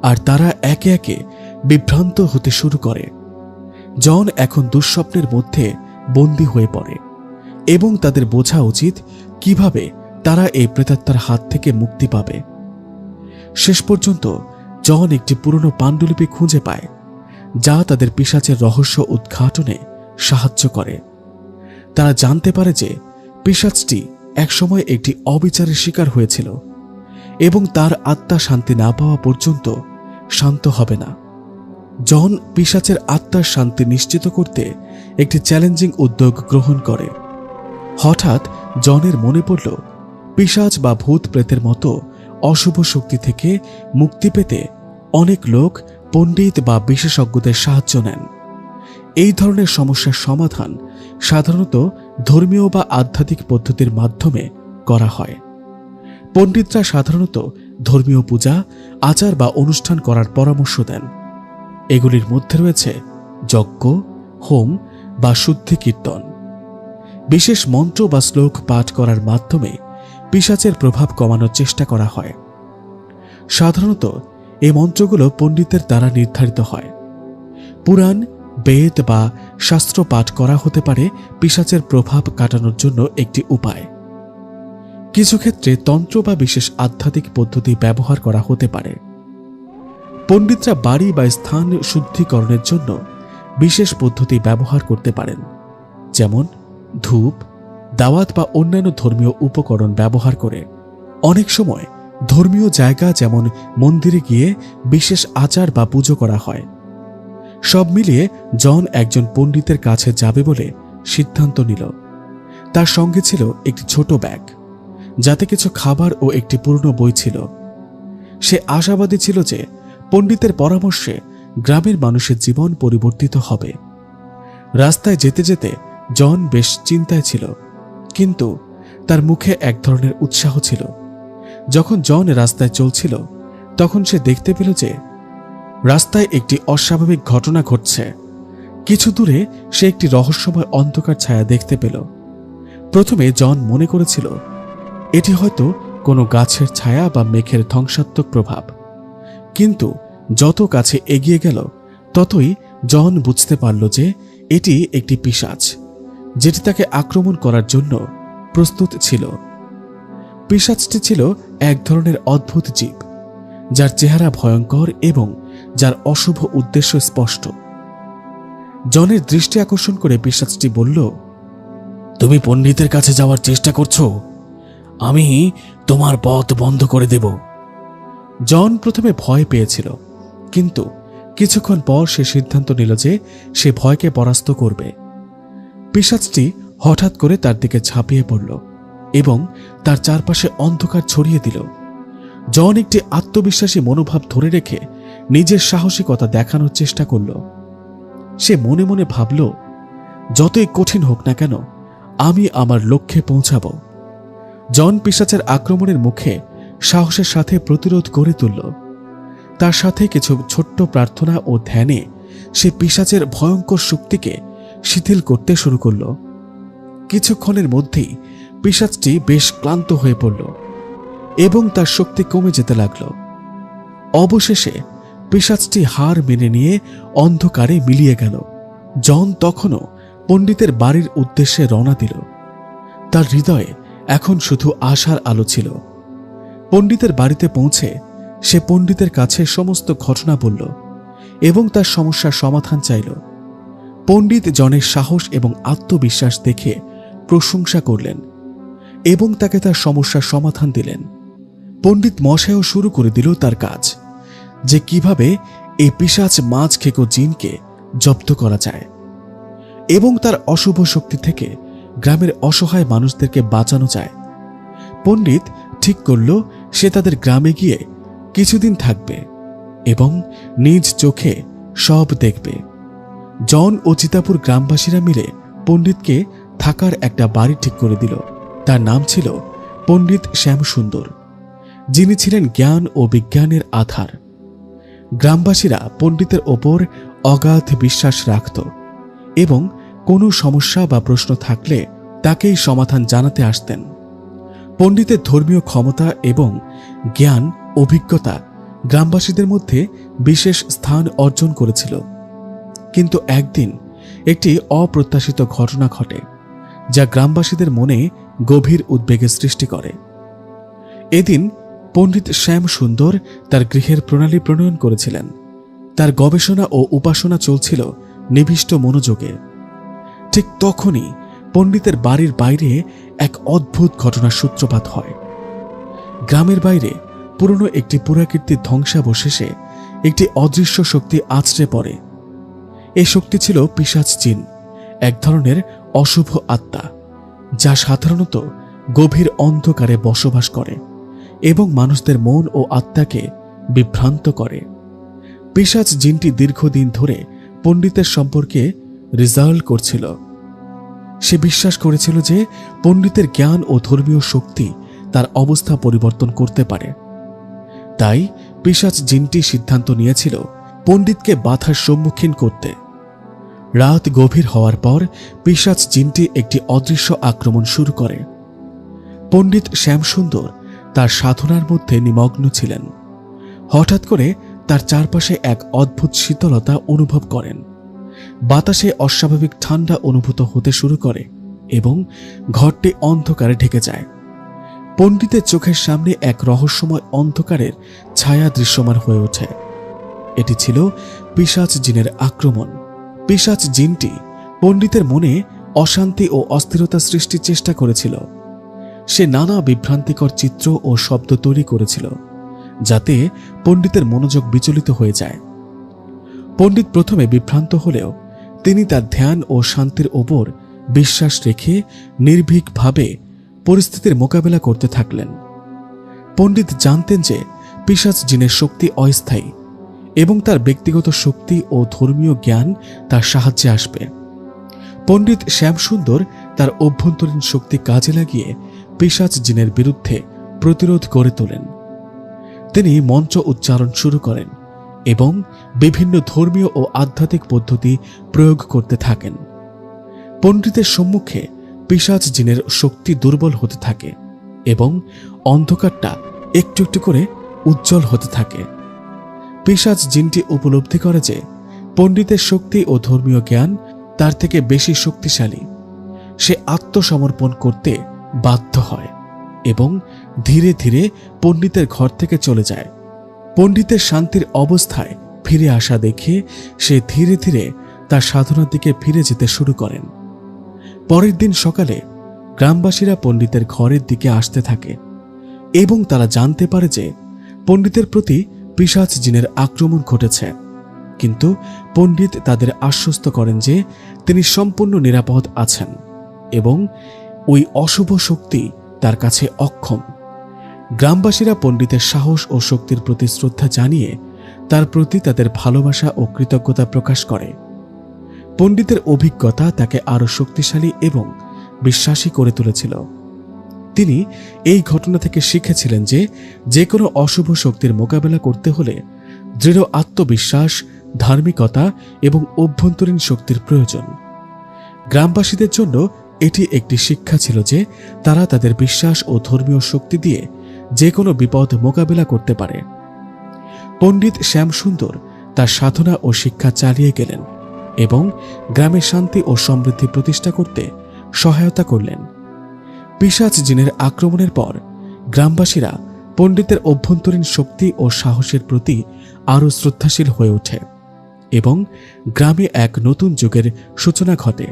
আর তারা একে একে বিভ্রান্ত হতে শুরু করে। জন এখন দুঃস্বপ্নের মধ্যে বন্দী হয়ে পড়ে এবং তাদের বোঝা উচিত কিভাবে তারা এই প্রেতাত্মার হাত থেকে মুক্তি পাবে। শেষ পর্যন্ত জন একটি পুরনো পাণ্ডুলিপি খুঁজে পায়, যা তাদের পিশাচের রহস্য উদ্ঘাটনে সাহায্য করে। তারা জানতে পারে যে পিশাচটি একসময় একটি অবিচারের শিকার হয়েছিল এবং তার আত্মা শান্তি না পাওয়া পর্যন্ত শান্ত হবে না। জন পিশাচের আত্মার শান্তি নিশ্চিত করতে একটি চ্যালেঞ্জিং উদ্যোগ গ্রহণ করে। হঠাৎ জনের মনে পড়ল, পিশাচ বা ভূত প্রেতের মতো অশুভ শক্তি থেকে মুক্তি পেতে অনেক লোক পণ্ডিত বা বিশেষজ্ঞদের সাহায্য নেন। এই ধরনের সমস্যার সমাধান সাধারণত ধর্মীয় বা আধ্যাত্মিক পদ্ধতির মাধ্যমে করা হয়। পণ্ডিতরা সাধারণত ধর্মীয় পূজা, আচার বা অনুষ্ঠান করার পরামর্শ দেন। এগুলির মধ্যে রয়েছে যজ্ঞ, হোম বা শুদ্ধি কীর্তন। বিশেষ মন্ত্র বা শ্লোক পাঠ করার মাধ্যমে পিশাচের প্রভাব কমানোর চেষ্টা করা হয়। সাধারণত এই মন্ত্রগুলো পণ্ডিতের দ্বারা নির্ধারিত হয়। পুরাণ, বেদ বা শাস্ত্র পাঠ করা হতে পারে পিশাচের প্রভাব কাটানোর জন্য একটি উপায়। কিছু ক্ষেত্রে তন্ত্র বা বিশেষ আধ্যাত্মিক পদ্ধতি ব্যবহার করা হতে পারে। পণ্ডিতরা বাড়ি বা স্থান শুদ্ধিকরণের জন্য বিশেষ পদ্ধতি ব্যবহার করতে পারেন, যেমন ধূপ, দাওয়াত বা অন্যান্য ধর্মীয় উপকরণ ব্যবহার করে। অনেক সময় ধর্মীয় জায়গা যেমন মন্দিরে গিয়ে বিশেষ আচার বা পুজো করা হয়। সব মিলিয়ে জন একজন পণ্ডিতের কাছে যাবে বলে সিদ্ধান্ত নিল। তার সঙ্গে ছিল একটি ছোট ব্যাগ, যাতে কিছু খাবার ও একটি পুরনো বই ছিল। সে আশাবাদী ছিল যে পণ্ডিতের পরামর্শে গ্রামের মানুষের জীবন পরিবর্তিত হবে। রাস্তায় যেতে যেতে জন বেশ চিন্তায় ছিল, কিন্তু তার মুখে এক ধরনের উৎসাহ ছিল। যখন জন রাস্তায় চলছিল, তখন সে দেখতে পেল যে রাস্তায় একটি অস্বাভাবিক ঘটনা ঘটছে। কিছু দূরে সে একটি রহস্যময় অন্ধকার ছায়া দেখতে পেল। প্রথমে জন মনে করেছিল এটি হয়তো কোনো গাছের ছায়া বা মেঘের ধ্বংসাত্মক প্রভাব, কিন্তু যত কাছে এগিয়ে গেল ততই জন বুঝতে পারল যে এটি একটি পিশাচ, যেটি তাকে আক্রমণ করার জন্য প্রস্তুত ছিল। পিশাচটি ছিল এক ধরনের অদ্ভুত জীব, যার চেহারা ভয়ঙ্কর এবং যার অশুভ উদ্দেশ্য স্পষ্ট। জনের দৃষ্টি আকর্ষণ করে পিশাচটি বলল, তুমি পণ্ডিতের কাছে যাওয়ার চেষ্টা করছো? আমি তোমার পথ বন্ধ করে দেব। জন প্রথমে ভয় পেয়েছিল, কিন্তু কিছুক্ষণ পর সে সিদ্ধান্ত নিল যে সে ভয়কে পরাস্ত করবে। পিশাচটি হঠাৎ করে তার দিকে ঝাঁপিয়ে পড়ল এবং তার চারপাশে অন্ধকার ছড়িয়ে দিল। জন একটি আত্মবিশ্বাসী মনোভাব ধরে রেখে নিজের সাহসিকতা দেখানোর চেষ্টা করল। সে মনে মনে ভাবল, যতই কঠিন হোক না কেন, আমি আমার লক্ষ্যে পৌঁছাব। জন পিশাচের আক্রমণের মুখে সাহসের সাথে প্রতিরোধ গড়ে তুলল। তার সাথে কিছু ছোট্ট প্রার্থনা ও ধ্যানে সে পিশাচের ভয়ঙ্কর শক্তিকে শিথিল করতে শুরু করল। কিছুক্ষণের মধ্যেই পিশাচটি বেশ ক্লান্ত হয়ে পড়ল এবং তার শক্তি কমে যেতে লাগল। অবশেষে পিশাচটি হার মেনে নিয়ে অন্ধকারে মিলিয়ে গেল। জন তখনও পণ্ডিতের বাড়ির উদ্দেশ্যে রওনা দিল। তার হৃদয়ে এখন শুধু আশার আলো ছিল। পণ্ডিতের বাড়িতে পৌঁছে সে পণ্ডিতের কাছে সমস্ত ঘটনা বলল এবং তার সমস্যার সমাধান চাইল। পণ্ডিত জনের সাহস এবং আত্মবিশ্বাস দেখে প্রশংসা করলেন এবং তাকে তার সমস্যার সমাধান দিলেন। পণ্ডিত মশাইও শুরু করে দিল তার কাজ, যে কিভাবে এই পিশাচ মাছ খেকো জিনকে জব্দ করা যায় এবং তার অশুভ শক্তি থেকে গ্রামের অসহায় মানুষদেরকে বাঁচানো যায়। পণ্ডিত ঠিক করল সে তাদের গ্রামে গিয়ে কিছুদিন থাকবে এবং নিজ চোখে সব দেখবে। জন ও চিতাপুর গ্রামবাসীরা মিলে পণ্ডিতকে থাকার একটা বাড়ি ঠিক করে দিল। তার নাম ছিল পণ্ডিত শ্যামসুন্দর, যিনি ছিলেন জ্ঞান ও বিজ্ঞানের আধার। গ্রামবাসীরা পণ্ডিতের ওপর অগাধ বিশ্বাস রাখত এবং কোনো সমস্যা বা প্রশ্ন থাকলে তাকেই সমাধান জানাতে আসতেন। পণ্ডিতের ধর্মীয় ক্ষমতা এবং জ্ঞান অভিজ্ঞতা গ্রামবাসীদের মধ্যে বিশেষ স্থান অর্জন করেছিল। কিন্তু একদিন একটি অপ্রত্যাশিত ঘটনা ঘটে যা গ্রামবাসীদের মনে গভীর উদ্বেগের সৃষ্টি করে। এদিন পণ্ডিত শ্যাম সুন্দর তার গৃহের প্রণালী প্রণয়ন করেছিলেন। তার গবেষণা ও উপাসনা চলছিল নিবিষ্ট মনোযোগে। ঠিক তখনই পণ্ডিতের বাড়ির বাইরে এক অদ্ভুত ঘটনার সূত্রপাত হয়। গ্রামের বাইরে পুরনো একটি পুরাকীর্তির ধ্বংসাবশেষে একটি অদৃশ্য শক্তি আছড়ে পড়ে। এই শক্তি ছিল পিশাচ জিন, এক ধরনের অশুভ আত্মা যা সাধারণত গভীর অন্ধকারে বসবাস করে এবং মানুষদের মন ও আত্মাকে বিভ্রান্ত করে। পিশাচ জিনটি দীর্ঘদিন ধরে পণ্ডিতের সম্পর্কে রিজাল্ট করছিল। সে বিশ্বাস করেছিল যে পণ্ডিতের জ্ঞান ও ধর্মীয় শক্তি তার অবস্থা পরিবর্তন করতে পারে। তাই পিশাচ জিনটি সিদ্ধান্ত নিয়েছিল পণ্ডিতকে বাধার সম্মুখীন করতে। রাত গভীর হওয়ার পর পিশাচ জিনটি একটি অদৃশ্য আক্রমণ শুরু করে। পণ্ডিত শ্যামসুন্দর তার সাধনার মধ্যে নিমগ্ন ছিলেন। হঠাৎ করে তার চারপাশে এক অদ্ভুত শীতলতা অনুভব করেন। বাতাসে অস্বাভাবিক ঠান্ডা অনুভূত হতে শুরু করে এবং ঘরটি অন্ধকারে ঢেকে যায়। পণ্ডিতের চোখের সামনে এক রহস্যময় অন্ধকারের ছায়া দৃশ্যমান হয়ে ওঠে। এটি ছিল পিশাচ জিনের আক্রমণ। পিশাচ জিনটি পণ্ডিতের মনে অশান্তি ও অস্থিরতা সৃষ্টির চেষ্টা করেছিল। সে নানা বিভ্রান্তিকর চিত্র ও শব্দ তৈরি করেছিল যাতে পণ্ডিতের মনোযোগ বিচলিত হয়ে যায়। পণ্ডিত প্রথমে বিভ্রান্ত হলেও তিনি তার ধ্যান ও শান্তির ওপর বিশ্বাস রেখে নির্ভীকভাবে পরিস্থিতির মোকাবেলা করতে থাকলেন। পণ্ডিত জানতেন যে পিশাচ জিনের শক্তি অস্থায়ী এবং তার ব্যক্তিগত শক্তি ও ধর্মীয় জ্ঞান তার সাহায্যে আসবে। পণ্ডিত শ্যামসুন্দর তার অভ্যন্তরীণ শক্তি কাজে লাগিয়ে পিশাচ জিনের বিরুদ্ধে প্রতিরোধ গড়ে তোলেন। তিনি মন্ত্র উচ্চারণ শুরু করেন এবং বিভিন্ন ধর্মীয় ও আধ্যাত্মিক পদ্ধতি প্রয়োগ করতে থাকেন। পণ্ডিতের সম্মুখে পিশাচ জিনের শক্তি দুর্বল হতে থাকে এবং অন্ধকারটা একটু একটু করে উজ্জ্বল হতে থাকে। পিশাচ জিনটি উপলব্ধি করে যে পণ্ডিতের শক্তি ও ধর্মীয় জ্ঞান তার থেকে বেশি শক্তিশালী। সে আত্মসমর্পণ করতে বাধ্য হয় এবং ধীরে ধীরে পণ্ডিতের ঘর থেকে চলে যায়। পণ্ডিতের শান্তির অবস্থায় ফিরে আসা দেখে সে ধীরে ধীরে তার সাধনার দিকে ফিরে যেতে শুরু করেন। পরের দিন সকালে গ্রামবাসীরা পণ্ডিতের ঘরের দিকে আসতে থাকে এবং তারা জানতে পারে যে পণ্ডিতের প্রতি পিশাচ জিনের আক্রমণ ঘটেছে। কিন্তু পণ্ডিত তাদের আশ্বস্ত করেন যে তিনি সম্পূর্ণ নিরাপদ আছেন এবং ওই অশুভ শক্তি তার কাছে অক্ষম। গ্রামবাসীরা পণ্ডিতের সাহস ও শক্তির প্রতি শ্রদ্ধা জানিয়ে তার প্রতি তাদের ভালোবাসা ও কৃতজ্ঞতা প্রকাশ করে। পণ্ডিতের অভিজ্ঞতা তাকে আরো শক্তিশালী এবং বিশ্বাসী করে তুলেছিল। তিনি এই ঘটনা থেকে শিখেছিলেন যে যে কোনো অশুভ শক্তির মোকাবেলা করতে হলে দৃঢ় আত্মবিশ্বাস, ধার্মিকতা এবং অভ্যন্তরীণ শক্তির প্রয়োজন। গ্রামবাসীদের জন্য এটি একটি শিক্ষা ছিল যে তারা তাদের বিশ্বাস ও ধর্মীয় শক্তি দিয়ে যে কোনো বিপদ মোকাবেলা করতে পারে। পণ্ডিত শ্যামসুন্দর তার সাধনা ও শিক্ষা চালিয়ে গেলেন এবং গ্রামে শান্তি ও সমৃদ্ধি প্রতিষ্ঠা করতে সহায়তা করলেন। পিশাচ জিনের আক্রমণের পর গ্রামবাসীরা পণ্ডিতের অভ্যন্তরীণ শক্তি ও সাহসের প্রতি আরও শ্রদ্ধাশীল হয়ে ওঠে এবং গ্রামে এক নতুন যুগের সূচনা ঘটে,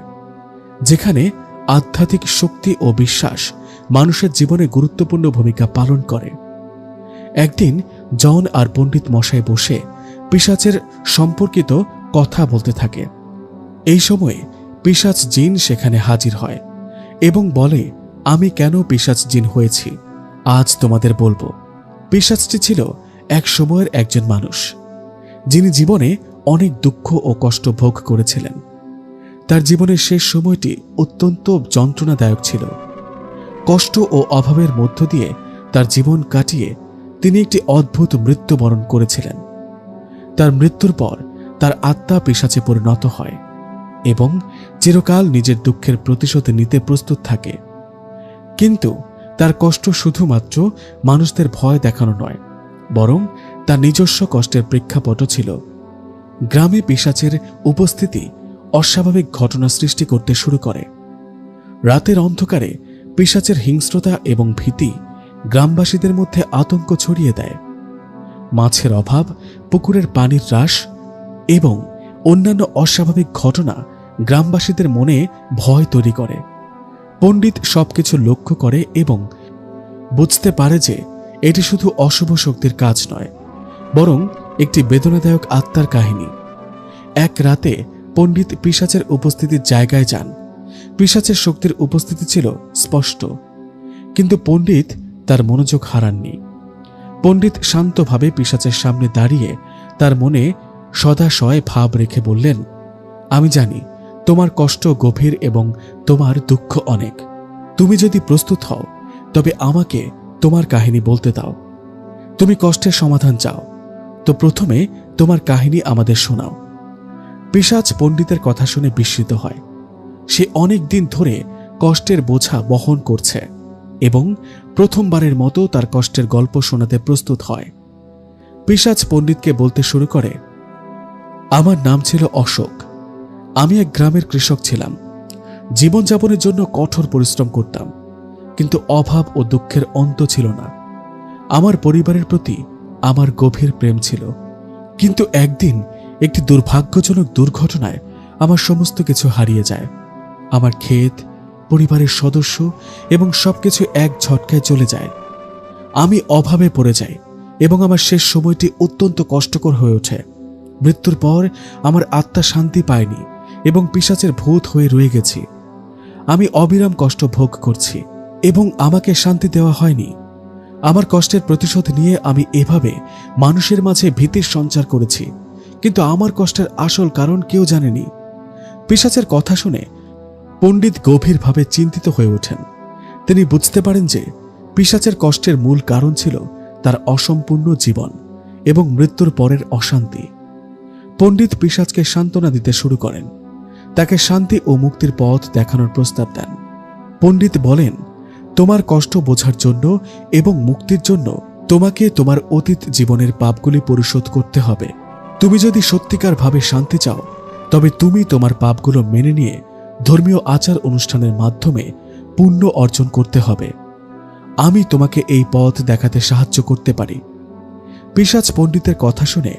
যেখানে আধ্যাত্মিক শক্তি ও বিশ্বাস মানুষের জীবনে গুরুত্বপূর্ণ ভূমিকা পালন করে। একদিন জন আর পণ্ডিত মশাই বসে পিশাচের সম্পর্কিত কথা বলতে থাকে। এই সময়ে পিশাচ জিন সেখানে হাজির হয় এবং বলে, আমি কেন পিশাচ জিন হয়েছি আজ তোমাদের বলবো। পিশাচটি ছিল এক সময়ের একজন মানুষ, যিনি জীবনে অনেক দুঃখ ও কষ্ট ভোগ করেছিলেন। তার জীবনের শেষ সময়টি অত্যন্ত যন্ত্রণাদায়ক ছিল। কষ্ট ও অভাবের মধ্য দিয়ে তার জীবন কাটিয়ে তিনি একটি অদ্ভুত মৃত্যুবরণ করেছিলেন। তার মৃত্যুর পর তার আত্মা পিশাচে পরিণত হয় এবং চিরকাল নিজের দুঃখের প্রতিশোধ নিতে প্রস্তুত থাকে। কিন্তু তার কষ্ট শুধুমাত্র মানুষদের ভয় দেখানো নয়, বরং তার নিজস্ব কষ্টের প্রেক্ষাপটও ছিল। গ্রামে পিশাচের উপস্থিতি অস্বাভাবিক ঘটনা সৃষ্টি করতে শুরু করে। রাতের অন্ধকারে পিশাচের হিংস্রতা এবং ভীতি গ্রামবাসীদের মধ্যে আতঙ্ক ছড়িয়ে দেয়। মাছের অভাব, পুকুরের পানির হ্রাস এবং অন্যান্য অস্বাভাবিক ঘটনা গ্রামবাসীদের মনে ভয় তৈরি করে। পণ্ডিত সবকিছু লক্ষ্য করে এবং বুঝতে পারে যে এটি শুধু অশুভ শক্তির কাজ নয়, বরং একটি বেদনাদায়ক আত্মার কাহিনী। এক রাতে পণ্ডিত পিশাচের উপস্থিতির জায়গায় যান। পিশাচের শক্তির উপস্থিতি ছিল স্পষ্ট, কিন্তু পণ্ডিত তার মনোযোগ হারাননি। পণ্ডিত শান্তভাবে পিশাচের সামনে দাঁড়িয়ে তার মনে সদাশয় ভাব রেখে বললেন, আমি জানি তোমার কষ্ট গভীর এবং তোমার দুঃখ অনেক। তুমি যদি প্রস্তুত হও তবে আমাকে তোমার কাহিনী বলতে দাও। তুমি কষ্টের সমাধান চাও তো প্রথমে তোমার কাহিনী আমাদের শোনাও। পিশাচ পণ্ডিতের কথা শুনে বিস্মিত হয়। সে অনেক দিন ধরে কষ্টের বোঝা বহন করছে এবং প্রথমবারের মতো তার কষ্টের গল্প শোনাতে প্রস্তুত হয়। পিশাচ পণ্ডিতকে বলতে শুরু করে, আমার নাম ছিল অশোক। আমি এক গ্রামের কৃষক ছিলাম। জীবনযাপনের জন্য কঠোর পরিশ্রম করতাম, কিন্তু অভাব ও দুঃখের অন্ত ছিল না। আমার পরিবারের প্রতি আমার গভীর প্রেম ছিল, কিন্তু একদিন একটি দুর্ভাগ্যজনক দুর্ঘটনায় আমার সমস্ত কিছু হারিয়ে যায়। আমার ক্ষেত, পরিবারের সদস্য এবং সবকিছু এক ঝটকায় চলে যায়। আমি অভাবে পড়ে যাই এবং আমার শেষ সময়টি অত্যন্ত কষ্টকর হয়ে ওঠে। মৃত্যুর পর আমার আত্মা শান্তি পায়নি এবং পিশাচের ভূত হয়ে রয়ে গেছি। আমি অবিরাম কষ্ট ভোগ করছি এবং আমাকে শান্তি দেওয়া হয়নি। আমার কষ্টের প্রতিশোধ নিয়ে আমি এভাবে মানুষের মাঝে ভীতির সঞ্চার করেছি, কিন্তু আমার কষ্টের আসল কারণ কেউ জানেনি। পিশাচের কথা শুনে পণ্ডিত গভীরভাবে চিন্তিত হয়ে ওঠেন। তিনি বুঝতে পারেন যে পিশাচের কষ্টের মূল কারণ ছিল তার অসম্পূর্ণ জীবন এবং মৃত্যুর পরের অশান্তি। পণ্ডিত পিশাচকে সান্ত্বনা দিতে শুরু করেন, তাকে শান্তি ও মুক্তির পথ দেখানোর প্রস্তাব দেন। পণ্ডিত বলেন, তোমার কষ্ট বোঝার জন্য এবং মুক্তির জন্য তোমাকে তোমার অতীত জীবনের পাপগুলি পরিশোধ করতে হবে। তুমি যদি সত্যিকারভাবে শান্তি চাও তবে তুমি তোমার পাপগুলো মেনে নিয়ে ধর্মীয় আচার অনুষ্ঠানের মাধ্যমে পুণ্য অর্জন করতে হবে। আমি তোমাকে এই পথ দেখাতে সাহায্য করতে পারি। পিশাচ পণ্ডিতের কথা শুনে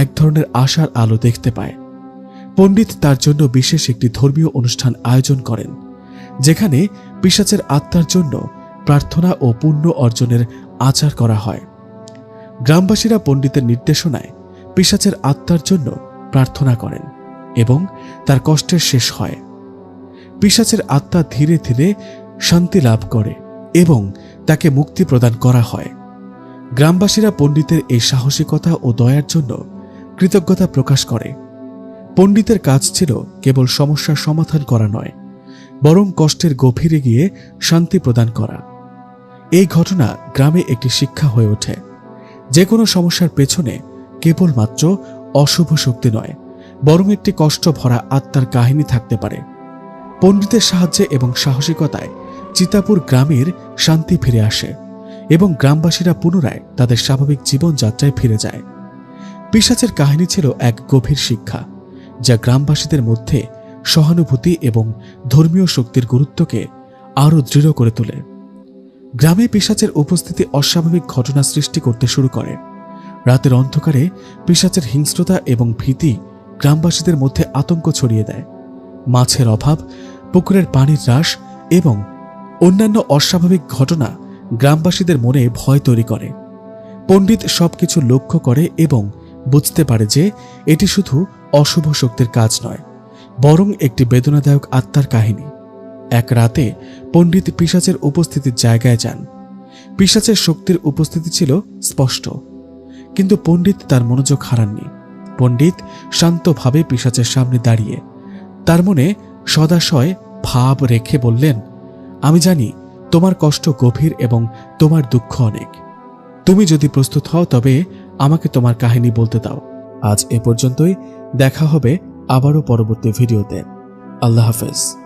এক ধরনের আশার আলো দেখতে পায়। পণ্ডিত তার জন্য বিশেষ একটি ধর্মীয় অনুষ্ঠান আয়োজন করেন, যেখানে পিশাচের আত্মার জন্য প্রার্থনা ও পুণ্য অর্জনের আচার করা হয়। গ্রামবাসীরা পণ্ডিতের নির্দেশনায় পিশাচের আত্মার জন্য প্রার্থনা করেন এবং তার কষ্টের শেষ হয়। পিশাচের আত্মা ধীরে ধীরে শান্তি লাভ করে এবং তাকে মুক্তি প্রদান করা হয়। গ্রামবাসীরা পণ্ডিতের এই সাহসিকতা ও দয়ার জন্য কৃতজ্ঞতা প্রকাশ করে। পণ্ডিতের কাজ ছিল কেবল সমস্যার সমাধান করা নয়, বরং কষ্টের গভীরে গিয়ে শান্তি প্রদান করা। এই ঘটনা গ্রামে একটি শিক্ষা হয়ে ওঠে। যে কোনো সমস্যার পেছনে কেবলমাত্র অশুভ শক্তি নয়, বরং একটি কষ্ট ভরা আত্মার কাহিনী থাকতে পারে। পণ্ডিতের সাহায্যে এবং সাহসিকতায় চিতাপুর গ্রামের শান্তি ফিরে আসে এবং গ্রামবাসীরা পুনরায় তাদের স্বাভাবিক জীবনযাত্রায় ফিরে যায়। পিশাচের কাহিনী ছিল এক গভীর শিক্ষা, যা গ্রামবাসীদের মধ্যে সহানুভূতি এবং ধর্মীয় শক্তির গুরুত্বকে আরও দৃঢ় করে তোলে। গ্রামে পিশাচের উপস্থিতি অস্বাভাবিক ঘটনা সৃষ্টি করতে শুরু করে। রাতের অন্ধকারে পিশাচের হিংস্রতা এবং ভীতি গ্রামবাসীদের মধ্যে আতঙ্ক ছড়িয়ে দেয়। মাছের অভাব, পুকুরের পানির হ্রাস এবং অন্যান্য অস্বাভাবিক ঘটনা গ্রামবাসীদের মনে ভয় তৈরি করে। পণ্ডিত সবকিছু লক্ষ্য করে এবং বুঝতে পারে যে এটি শুধু অশুভ শক্তির কাজ নয়, বরং একটি বেদনাদায়ক আত্মার কাহিনী। এক রাতে পণ্ডিত পিশাচের উপস্থিতির জায়গায় যান। পিশাচের শক্তির উপস্থিতি ছিল স্পষ্ট, কিন্তু পণ্ডিত তার মনোযোগ হারাননি। পণ্ডিত শান্তভাবে পিশাচের সামনে দাঁড়িয়ে তার মনে সদাশয় ভাব রেখে বললেন, আমি জানি তোমার কষ্ট গভীর এবং তোমার দুঃখ অনেক। তুমি যদি প্রস্তুত হও তবে আমাকে তোমার কাহিনী বলতে দাও। আজ এ পর্যন্তই। দেখা হবে আবারও পরবর্তী ভিডিওতে। আল্লাহ হাফেজ।